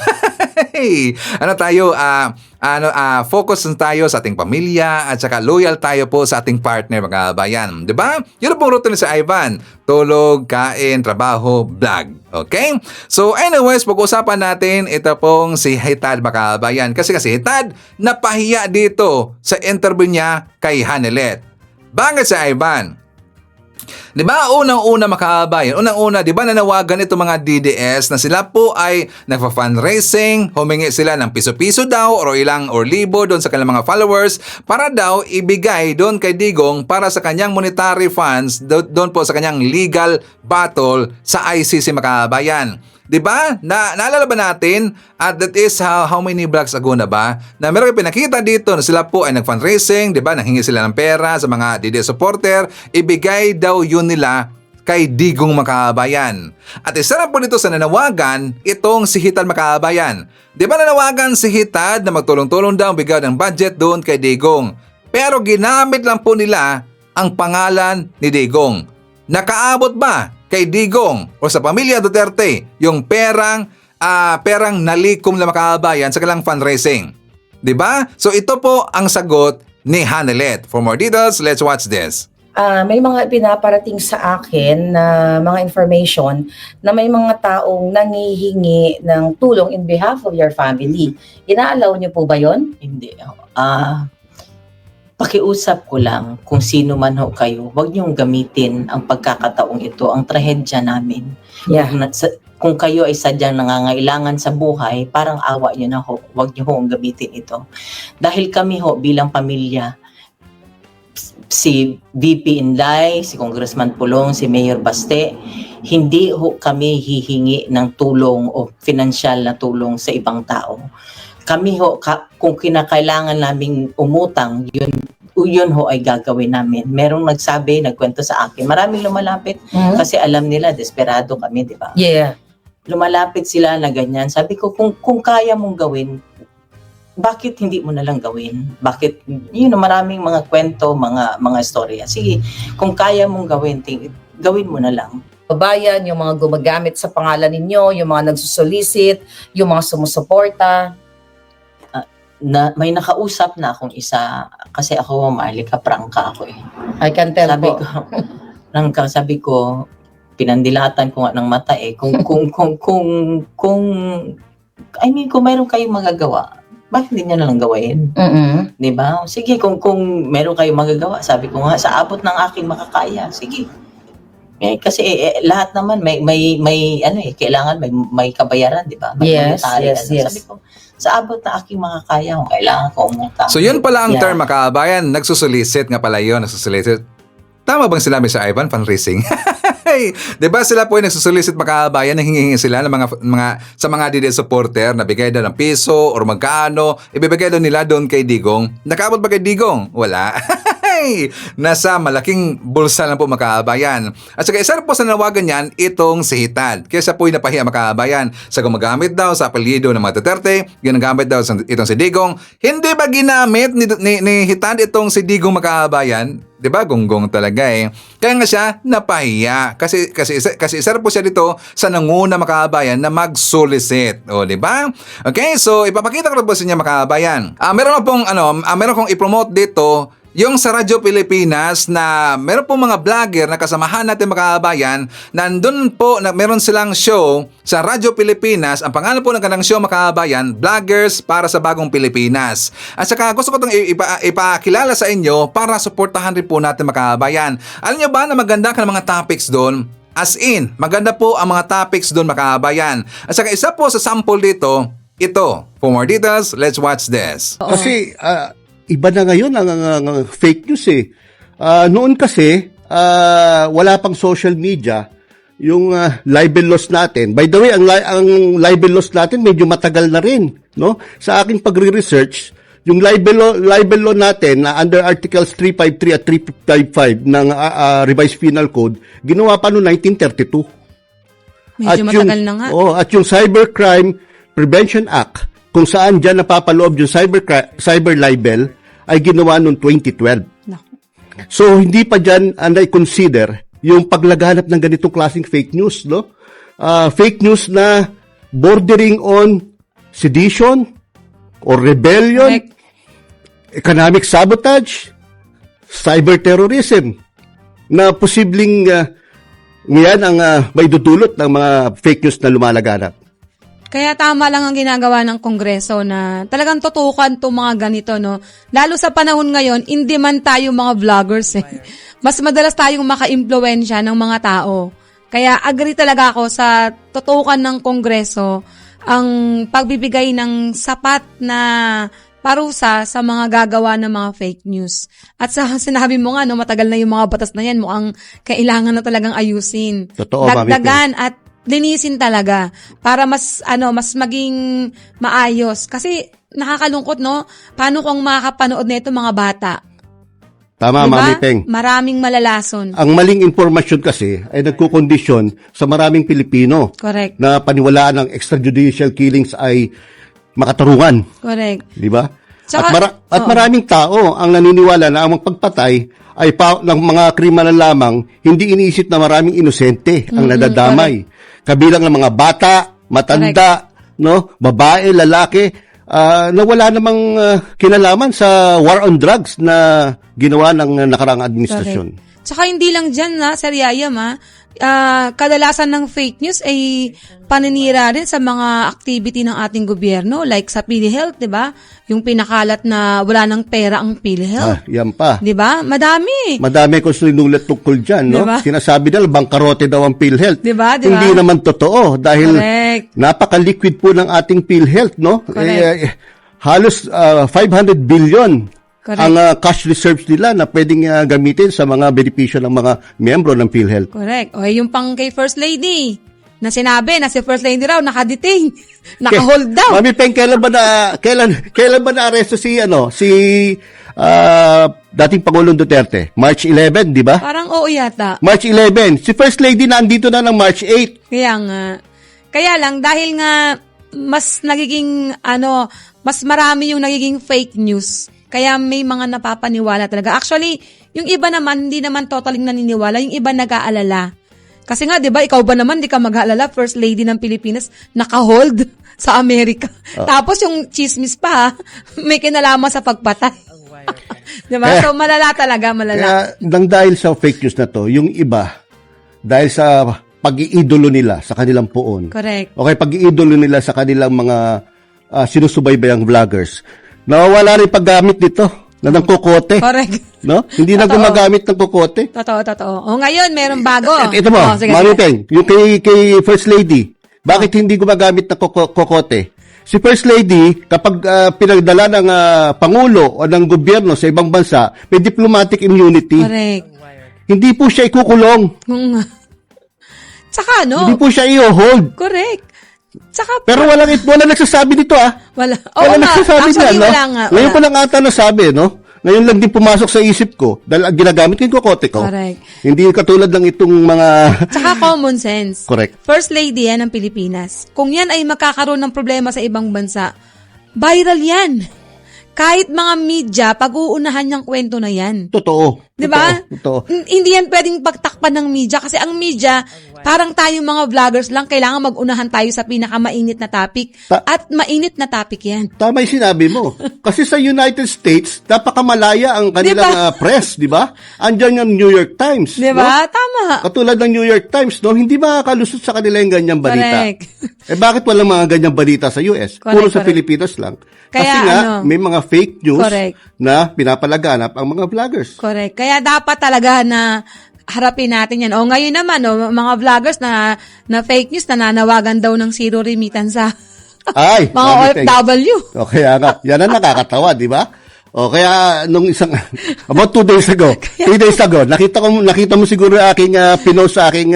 Focus tayo sa ating pamilya at saka loyal tayo po sa ating partner makabayan. 'Di ba? Yun po routine sa Ivan. Tulog, kain, trabaho, vlog. Okay? So anyways, pag-usapan natin ito pong si Hitad makabayan. Kasi Hitad napahiya dito sa interview niya kay Hanelet. Bakit si Ivan? Di ba unang-una makabayan? Unang-una, di ba nanawagan ito mga DDS na sila po ay nagpa-fundraising, humingi sila ng piso-piso daw or libo doon sa kanilang mga followers para daw ibigay doon kay Digong para sa kanyang monetary funds doon po sa kanyang legal battle sa ICC makabayan. Diba? Naalala ba natin at that is how many vlogs ago na ba na meron kayo pinakita dito na sila po ay nag-fundraising, diba? Nanghingi sila ng pera sa mga DD supporter, ibigay daw yun nila kay Digong makabayan. At isa na po dito sa nanawagan, itong si Hitad makabayan. Diba nanawagan si Hitad na magtulong-tulong daw bigay ng budget doon kay Digong. Pero ginamit lang po nila ang pangalan ni Digong. Nakaabot ba kay Digong o sa pamilya Duterte yung perang nalikom na makabayan sa kanilang fundraising. 'Di ba? So ito po ang sagot ni Hanelet. For more details, let's watch this. May mga pinaparating sa akin na mga information na may mga taong nangihingi ng tulong in behalf of your family. Inaalaw niyo po ba yon? Hindi. Pakiusap ko lang kung sino man ho kayo, huwag niyong gamitin ang pagkakataong ito, ang trahedya namin. Yeah. Kung kayo ay sadyang nangangailangan sa buhay, parang awa niyo na ho, huwag niyo ho ang gamitin ito. Dahil kami ho bilang pamilya, si VP Inday, si Congressman Pulong, si Mayor Baste, hindi ho kami hihingi ng tulong o financial na tulong sa ibang tao. Kami ho, kung kinakailangan naming umutang, yun ho ay gagawin namin. Merong nagkwento sa akin, maraming lumalapit kasi alam nila, desperado kami, di ba? Yeah. Lumalapit sila na ganyan. Sabi ko, kung kaya mong gawin, bakit hindi mo na lang gawin? Bakit, maraming mga kwento, mga storya. Sige, kung kaya mong gawin, gawin mo na lang. Babayan, yung mga gumagamit sa pangalan ninyo, yung mga nagsusolicit, yung mga sumusuporta. May nakausap na akong isa, kasi ako, Marlica, prangka ako eh. I can tell po. Sabi ko, pinandilatan ko nga ng mata eh. Kung mayroon kayong magagawa, bakit hindi niya na lang gawain? Di ba? Sige, kung meron kayong magagawa, sabi ko nga, sa abot ng aking makakaya, sige. Kasi lahat naman may kailangan may kabayaran, di ba? Yes. Sabi ko, sa abot na aking makakaya, kung kailangan ko umutang. So yun pala ang term makabayan, nagsusulisit nga pala yun, nagsusulisit. Tama bang sila, Mr. Ivan, fundraising? Diba sila po ay nagsusulisit makabayan, nanghihingi sila ng sa mga DD supporter na bigay daw ng piso or magkano, ibibigay daw nila doon kay Digong. Nakaabot ba kay Digong? Wala. Nasa malaking bulsa lang po makabayan. At saka isa po sa nawagan niyan, itong si Hitad. Kaya siya po ay napahiya makabayan sa gumagamit daw sa apelyido ng mga Duterte, ginagamit daw itong si Digong. Hindi ba ginamit ni Hitad itong si Digong makabayan? Diba? Gonggong talaga eh. Kaya nga siya napahiya. Kasi isa po siya dito sa nanguna makabayan na mag-solicit. O, diba? Okay, so ipapakita ko po sa inyo makabayan. Meron kong i-promote dito yung sa Radyo Pilipinas na meron po mga vlogger na kasamahan natin makabayan, nandun po, meron silang show sa Radyo Pilipinas. Ang pangalan po ng kanilang show makabayan, Vloggers para sa Bagong Pilipinas. At saka gusto ko itong ipakilala sa inyo para suportahan rin po natin makabayan. Alam nyo ba na maganda ka ng mga topics doon? As in, maganda po ang mga topics doon makabayan. At saka isa po sa sample dito, ito. For more details, let's watch this. Kasi iba na ngayon ang fake news eh. Noon kasi, wala pang social media, yung libel laws natin. By the way, ang libel laws natin medyo matagal na rin. No? Sa aking pagre-research, yung libel law natin na under Articles 353 at 355 ng Revised Penal Code, ginawa pa noong 1932. Medyo matagal na nga. At yung Cybercrime Prevention Act, kung saan dyan napapaloob yung cyber libel, ay ginawa noong 2012. No. So, hindi pa dyan na-consider yung paglaganap ng ganitong klaseng fake news, no? Fake news na bordering on sedition or rebellion, Correct. economic sabotage, cyber terrorism, na posibleng ngayon ang may dudulot ng mga fake news na lumalaganap. Kaya tama lang ang ginagawa ng Kongreso na talagang tutukan itong mga ganito, no? Lalo sa panahon ngayon, hindi man tayo mga vloggers eh. Mas madalas tayong maka-impluwensya ng mga tao. Kaya agree talaga ako sa tutukan ng Kongreso ang pagbibigay ng sapat na parusa sa mga gagawa ng mga fake news. At sa sinabi mo nga, no, matagal na yung mga batas na yan, mukhang kailangan na talagang ayusin. Totoo, dagdagan at linisin talaga para mas maging maayos. Kasi nakakalungkot, no? Paano kung makakapanood nito mga bata? Tama, diba? Mami Peng. Maraming malalason. Ang maling impormasyon kasi ay nagkukondisyon sa maraming Pilipino. Correct. Na paniwalaan ng extrajudicial killings ay makatarungan. Correct. Di ba? Tsaka- At maraming tao ang naniniwala na ang pagpatay ay ng mga kriminal lamang, hindi iniisip na maraming inosente ang nadadamay. Kabilang ng mga bata, matanda, no, babae, lalaki, na wala namang kinalaman sa war on drugs na ginawa ng nakaraang administrasyon. Tsaka hindi lang dyan Sir Yayam kadalasan ng fake news ay paninira rin sa mga activity ng ating gobyerno like sa PhilHealth, 'di ba? Yung pinakalat na wala nang pera ang PhilHealth. Yan pa. 'Di ba? Madami. Madami ko sinulat tungkol dyan, no? Diba? Sinasabi nila, bangkarote daw ang PhilHealth. Diba? Hindi naman totoo dahil Correct. napaka-liquid po ng ating PhilHealth, no? Correct. Halos 500 billion Correct. ang cash reserves nila na pwedeng gamitin sa mga benepisyo ng mga miyembro ng PhilHealth. Correct. O yung pang kay First Lady na sinabi na si First Lady raw nakadetain, naka-hold daw. Mami Peng, kailan ba na aresto si dating Pangulong Duterte? March 11, di ba? Parang oo yata. March 11. Si First Lady na andito na ng March 8. Kaya nga. Kaya lang dahil nga mas nagiging mas marami yung nagiging fake news. Kaya may mga napapaniwala talaga. Actually, yung iba naman hindi naman totally naniniwala, yung iba nag-aalala. Kasi nga, 'di ba, ikaw ba naman di ka mag-aalala, First Lady ng Pilipinas naka-hold sa Amerika. Tapos yung chismis pa, may kinalaman sa pagpatay. 'Di ba? So malala talaga, malala. Kaya nang dahil sa fake news na to, yung iba dahil sa pag-iidolo nila sa kanilang poon. Correct. Okay, pag-iidolo nila sa kanilang mga sinusubaybayang vloggers. Nawawala rin paggamit nito na ng kokote. Correct. No? Hindi na Totoo. gumagamit ng kokote. Totoo. O ngayon, meron bago. Ito mo, Sige. Maripeng, yung kay First Lady, bakit hindi gumagamit ng kokote? Si First Lady, kapag pinagdala ng Pangulo o ng gobyerno sa ibang bansa, may diplomatic immunity. Correct. Hindi po siya ikukulong. Tsaka Hindi po siya i-hold. Correct. Tsaka Pero wala nagsasabi nito wala. Wala nagsasabi Actually, niya, no? wala nga. Ngayon ko lang ata nasabi, no? Ngayon lang din pumasok sa isip ko dahil ginagamit ko yung kokote ko. Correct. Hindi katulad ng itong mga... Tsaka common sense. Correct. First Lady yan ng Pilipinas. Kung yan ay magkakaroon ng problema sa ibang bansa, viral yan. Kahit mga media, pag-uunahan niyang kwento na yan. Totoo. Di ba? Totoo. Hindi yan pwedeng pagtakpan ng media kasi ang media, parang tayo mga vloggers lang, kailangan mag-unahan tayo sa pinakamainit na topic. At mainit na topic yan. Tama yung sinabi mo. Kasi sa United States, napakamalaya ang kanilang Diba? press, di ba? Andiyan yung New York Times. Di ba? Tama. Katulad ng New York Times, no? Hindi makakalusot sa kanila yung ganyang balita. Correct. Bakit walang mga ganyang balita sa US? Puro sa Correct. Pilipinas lang. Kaya Kasi nga, may mga fake news Correct. na pinapalaganap ang mga vloggers. Correct. Kaya dapat talaga na harapin natin yan. O ngayon naman, mga vloggers na fake news, na nanawagan daw ng zero remittance sa Ay, mga OFW. O kaya nga, yan ang nakakatawa, di ba? O kaya nung about 2 days ago, 3 days ago, nakita mo siguro aking pinost sa aking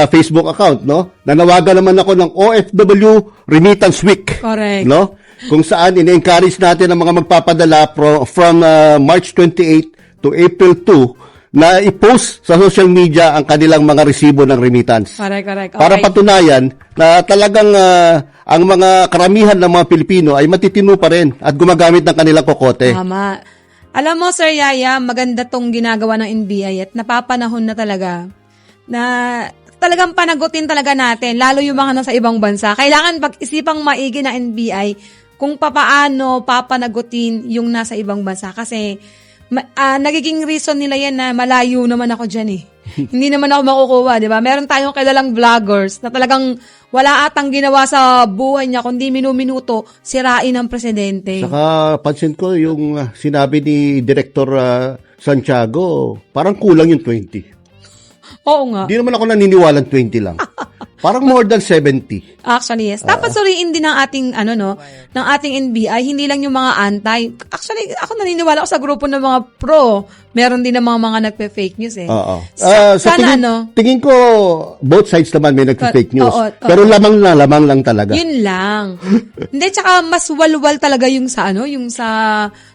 Facebook account, no? Nanawagan naman ako ng OFW Remittance Week. Correct. No? Kung saan in-encourage natin ang mga magpapadala from March 28 to April 2 na i-post sa social media ang kanilang mga resibo ng remittance. Correct. Para Okay. patunayan na talagang ang mga karamihan ng mga Pilipino ay matitino pa rin at gumagamit ng kanilang kokote. Tama. Alam mo, Sir Yaya, maganda tong ginagawa ng NBI at napapanahon na talaga na talagang panagutin talaga natin, lalo yung mga nasa ibang bansa. Kailangan pag-isipang maigi na NBI kung papaano papanagutin yung nasa ibang bansa. Kasi nagiging reason nila yan na malayo naman ako dyan eh. Hindi naman ako makukuha, di ba? Meron tayong kilalang vloggers na talagang wala atang ginawa sa buhay niya kundi minuminuto sirain ang presidente. Saka pansin ko yung sinabi ni Director Santiago, parang kulang yung 20. Oo nga. Hindi naman ako naniniwalang 20 lang. Parang more than 70. Actually, yes. Dapat suriin din ng ating, ng ating NBI, hindi lang yung mga anti. Actually, ako naniniwala ako sa grupo ng mga pro. Meron din ng mga nagpe-fake news eh. Oo. Sana tingin ko, both sides naman may nagpe-fake news. Oo. Pero lamang lang talaga. Yun lang. Hindi, tsaka mas walwal talaga yung sa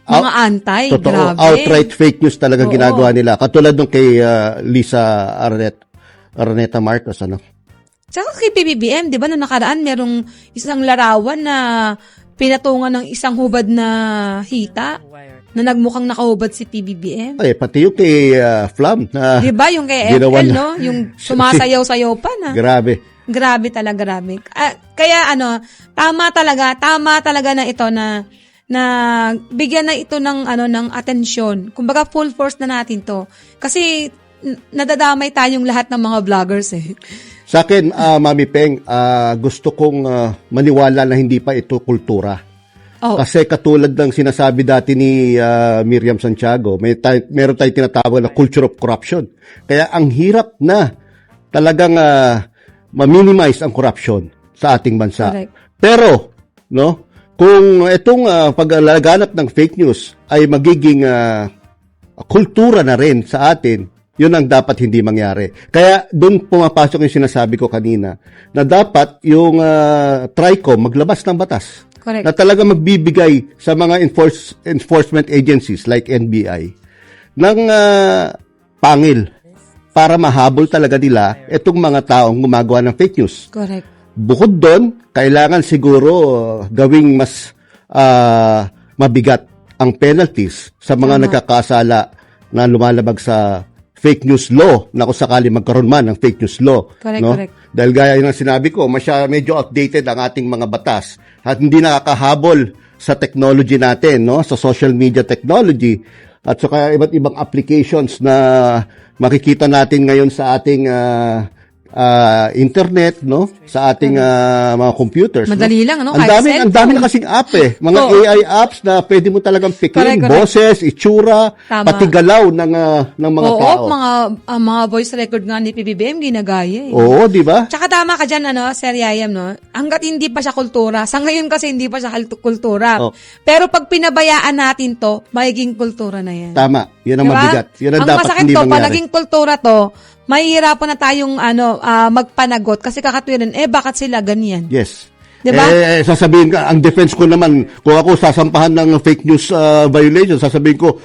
mga anti. Totoo, Grabe. outright fake news talaga Oo. ginagawa nila. Katulad nung kay Lisa Araneta Marcos, Tsaka kay PBBM, di ba, noong nakaraan, merong isang larawan na pinatungan ng isang hubad na hita na nagmukhang nakahubad si PBBM. Ay, pati yung kay Flam na Di ba yung kay ginawa FL, na- no? Yung sumasayaw-sayaw pa na. grabe. Grabe talaga, grabe. Kaya tama talaga na ito na bigyan na ito ng atensyon. Kumbaga full force na natin to. Kasi nadadamay tayong lahat ng mga vloggers eh. Sa akin, Mami Peng, gusto kong maniwala na hindi pa ito kultura. Oh, Kasi katulad ng sinasabi dati ni Miriam Santiago, meron tayong tinatawag na culture of corruption. Kaya ang hirap na talagang ma-minimize ang corruption sa ating bansa. correct. Pero, no, kung itong paglalaganap ng fake news ay magiging kultura na rin sa atin, yun ang dapat hindi mangyari. Kaya doon pumapasok yung sinasabi ko kanina na dapat yung TRICOM maglabas ng batas Correct. na talaga magbibigay sa mga enforcement agencies like NBI ng pangil para mahabol talaga nila itong mga taong gumagawa ng fake news. Correct. Bukod doon, kailangan siguro gawing mas mabigat ang penalties sa mga nagkakasala na lumalabag sa fake news law na kung sakali magkaroon man ng fake news law. Correct, no? correct. Dahil gaya ng sinabi ko, medyo outdated ang ating mga batas at hindi nakakahabol sa technology natin, no? Sa social media technology at saka iba't ibang applications na makikita natin ngayon sa ating internet, no? Sa ating mga computers. Madali no? lang, ano? Ang Kahit dami cellphone. na kasing app eh. Mga Oo. AI apps na pwede mo talagang pikin, Correct. boses, itsura, Tama. pati galaw ng mga Oo, tao. mga voice record nga ni PBBM ginagaya eh. Oo, di ba? Tsaka tama ka dyan, Sir Yayam, no? Hanggat hindi pa siya kultura. Sa ngayon kasi hindi pa siya kultura. Oh. Pero pag pinabayaan natin to, magiging kultura na yan. Tama. Yan ang Diba? mabigat. Yan ang Ang dapat masakit hindi to, pag mangyari. naging kultura to, mahihirapan na tayong magpanagot kasi kakatwiran, bakit sila ganyan? Yes. Diba? Sasabihin ka, ang defense ko naman, kung ako sasampahan ng fake news violation, sasabihin ko,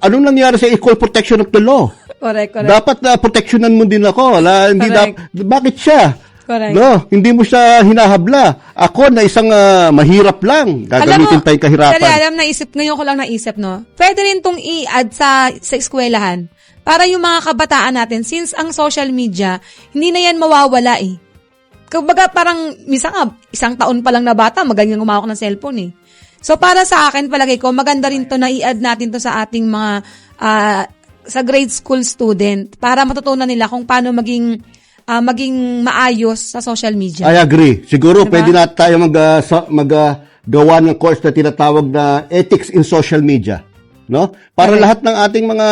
anong nangyari sa equal protection of the law? Correct. Dapat proteksyonan mo din ako. Hindi Correct. bakit siya? Correct. No, hindi mo siya hinahabla. Ako na isang mahirap lang. Gagamitin pa yung kahirapan. Sir Yayam, ngayon ko lang naisip, no? Pwede rin tong i-add sa eskwelahan para yung mga kabataan natin, since ang social media, hindi na yan mawawala eh. Kumbaga parang, minsan nga, isang taon pa lang na bata, magaling umawak ng cellphone eh. So para sa akin, palagay ko, maganda rin to na i-add natin to sa ating mga, sa grade school student, para matutunan nila kung paano maging maayos sa social media. I agree. Siguro Diba? pwede na tayo gawa ng course na tinatawag na Ethics in Social Media. No? Para Correct. lahat ng ating mga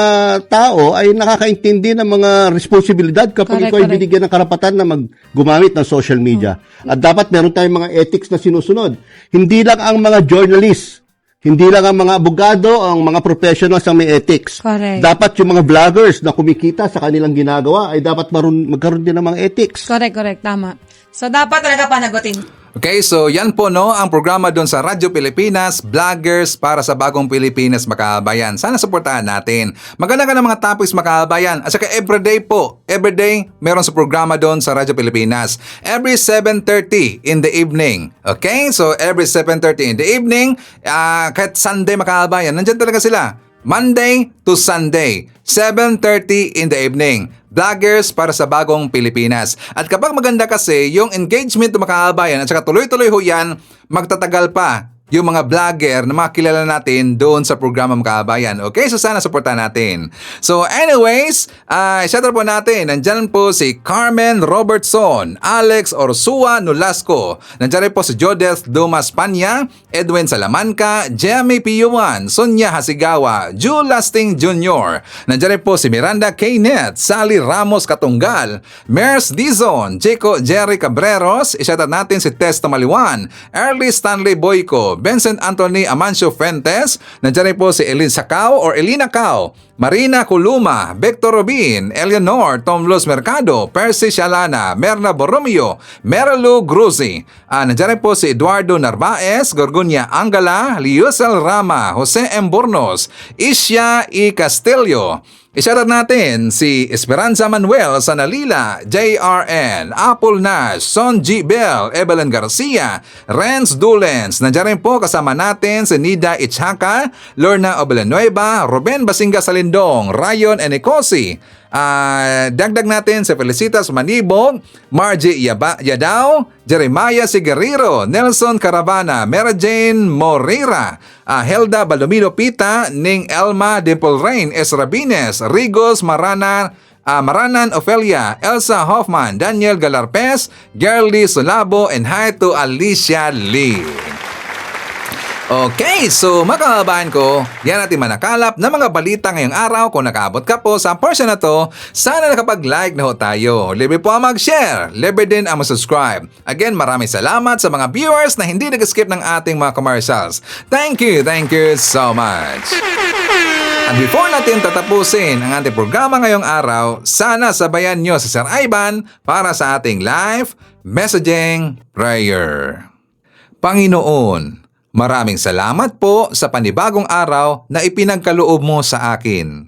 tao ay nakakaintindi ng mga responsibilidad kapag Correct, ikaw ay correct. binigyan ng karapatan na gumamit ng social media. At dapat meron tayong mga ethics na sinusunod. Hindi lang ang mga journalists, hindi lang ang mga abogado, ang mga professionals ang may ethics. Correct. Dapat yung mga vloggers na kumikita sa kanilang ginagawa ay dapat magkaroon din ng mga ethics. Correct, tama. So dapat talaga panagutin. Okay, so yan po no, ang programa doon sa Radyo Pilipinas, Vloggers para sa Bagong Pilipinas, makabayan. Sana suportahan natin. Maganda ka ng mga topics, makabayan. At saka everyday po, everyday meron sa programa doon sa Radyo Pilipinas. Every 7:30 in the evening. Okay, so every 7:30 in the evening, kahit Sunday, makabayan, nandyan talaga sila. Monday to Sunday, 7:30 in the evening. Vloggers para sa Bagong Pilipinas. At kapag maganda kasi yung engagement ng mga kababayan at saka tuloy-tuloy ho yan, magtatagal pa yung mga vlogger na makilala natin doon sa programa mga kababayan. Okay? So sana supportan natin. So anyways, shout out po natin. Nandyan po si Carmen Robertson, Alex Orsua Nolasco. Nandyan rin po si Jodeth Dumas Panya, Edwin Salamanca, Jamie Piyuan, Sonia Hasigawa, Jule Lasting Jr. Nandyan rin po si Miranda Kaynet, Sally Ramos Katunggal, Mers Dizon, Chico Jerry Cabreros. I-shout out natin si Testa Maliwan, Early Stanley Boyco, Vincent Anthony Amancio Fuentes. Nandiyan rin po si Elina Cao, Marina Columa, Victor Robin, Eleanor Tomlos Mercado, Percy Shalana, Merna Borromeo, Merilu Gruzi. Nandiyan rin po si Eduardo Narvaez, Gorgonia Angala, Liusel Rama, Jose M. Bornos, Isya E. Castillo. Isyarat natin si Esperanza Manuel Sanalila, JRN, Apple Nash, Son G. Bell, Evelyn Garcia, Renz Dulens. Nandiyan rin po kasama natin si Nida Ichaka, Lorna Obelenueva, Ruben Basinga Salindong, Rayon Enecosi. Dagdag natin si Felicitas Manibog, Margie Yadao, Jeremiah Sigariro, Nelson Caravana, Mary Jane Moreira, Helda Baldomino Pita, Ning Elma Dimpolrain, S. Rabines, Rigos Maranan Ofelia, Elsa Hoffman, Daniel Galarpes, Gerly Solabo, and hi to Alicia Lee. Okay, so mga kababayan ko, yan natin manakalap ng mga balita ngayong araw. Kung nakaabot ka po sa portion na to, sana nakapag-like na ho tayo. Libre po ang mag-share, libre din ang mag-subscribe. Again, maraming salamat sa mga viewers na hindi nag-skip ng ating mga commercials. Thank you so much. At before natin tatapusin ang ating programa ngayong araw, sana sabayan nyo si Sir Ivan para sa ating live messaging prayer. Panginoon, maraming salamat po sa panibagong araw na ipinagkaloob mo sa akin.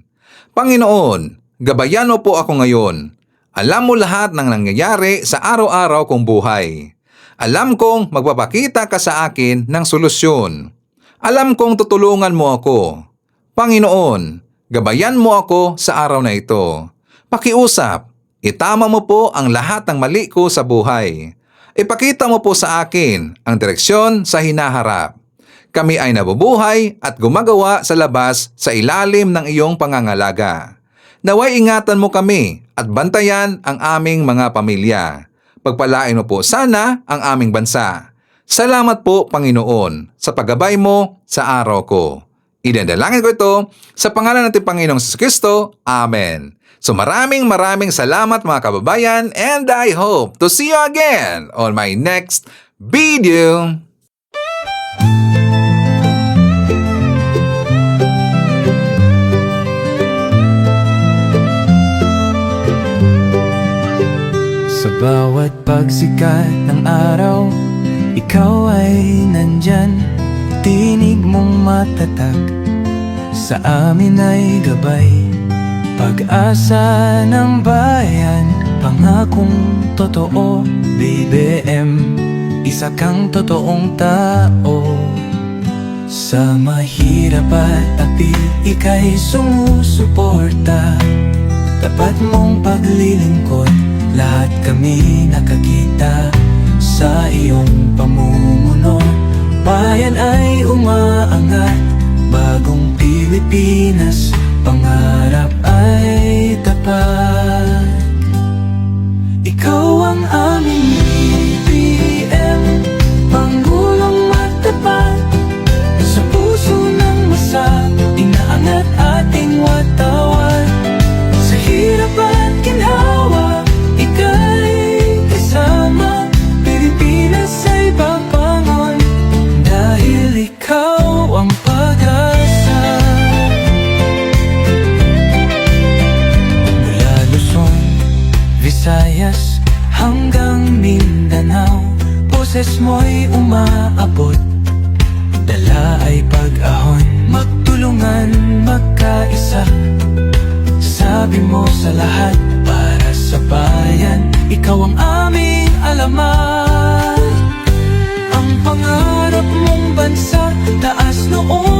Panginoon, gabayan mo po ako ngayon. Alam mo lahat ng nangyayari sa araw-araw kong buhay. Alam kong magpapakita ka sa akin ng solusyon. Alam kong tutulungan mo ako. Panginoon, gabayan mo ako sa araw na ito. Pakiusap, itama mo po ang lahat ng mali ko sa buhay. Ipakita mo po sa akin ang direksyon sa hinaharap. Kami ay nabubuhay at gumagawa sa labas sa ilalim ng iyong pangangalaga. Naway ingatan mo kami at bantayan ang aming mga pamilya. Pagpalain mo po sana ang aming bansa. Salamat po, Panginoon, sa paggabay mo sa araw ko. Idadalangin ko ito sa pangalan natin Panginoong Jesucristo. Amen. So maraming salamat mga kababayan, and I hope to see you again on my next video. Sa bawat pagsikat ng araw, ikaw ay nandyan. Tinig mong matatag, sa amin ay gabay. Pag-asa ng bayan, pangakong totoo. BBM, isa kang totoong tao. Sa mahirap at api, ika'y sumusuporta. Tapat mong paglilingkod, lahat kami nakakita. Sa iyong pamumuno, bayan ay umaangat. Bagong Pilipinas, pangarap ay tapat. Ikaw ang aming BBM, Pangulong matapat. Sa puso ng masa, inaangat ating watawat. Sa hirap at ginhawa, ika'y kasama. Pilipinas ay papangon, dahil ikaw ang pag-asa. Mula Luzon, Visayas hanggang Mindanao, boses mo'y umaabot. Dala ay pag-ahon, magtulungan, magkaisa. Sabi mo sa lahat, para sa bayan, ikaw ang aming alamat. Ang pangarap mong bansa, taas noon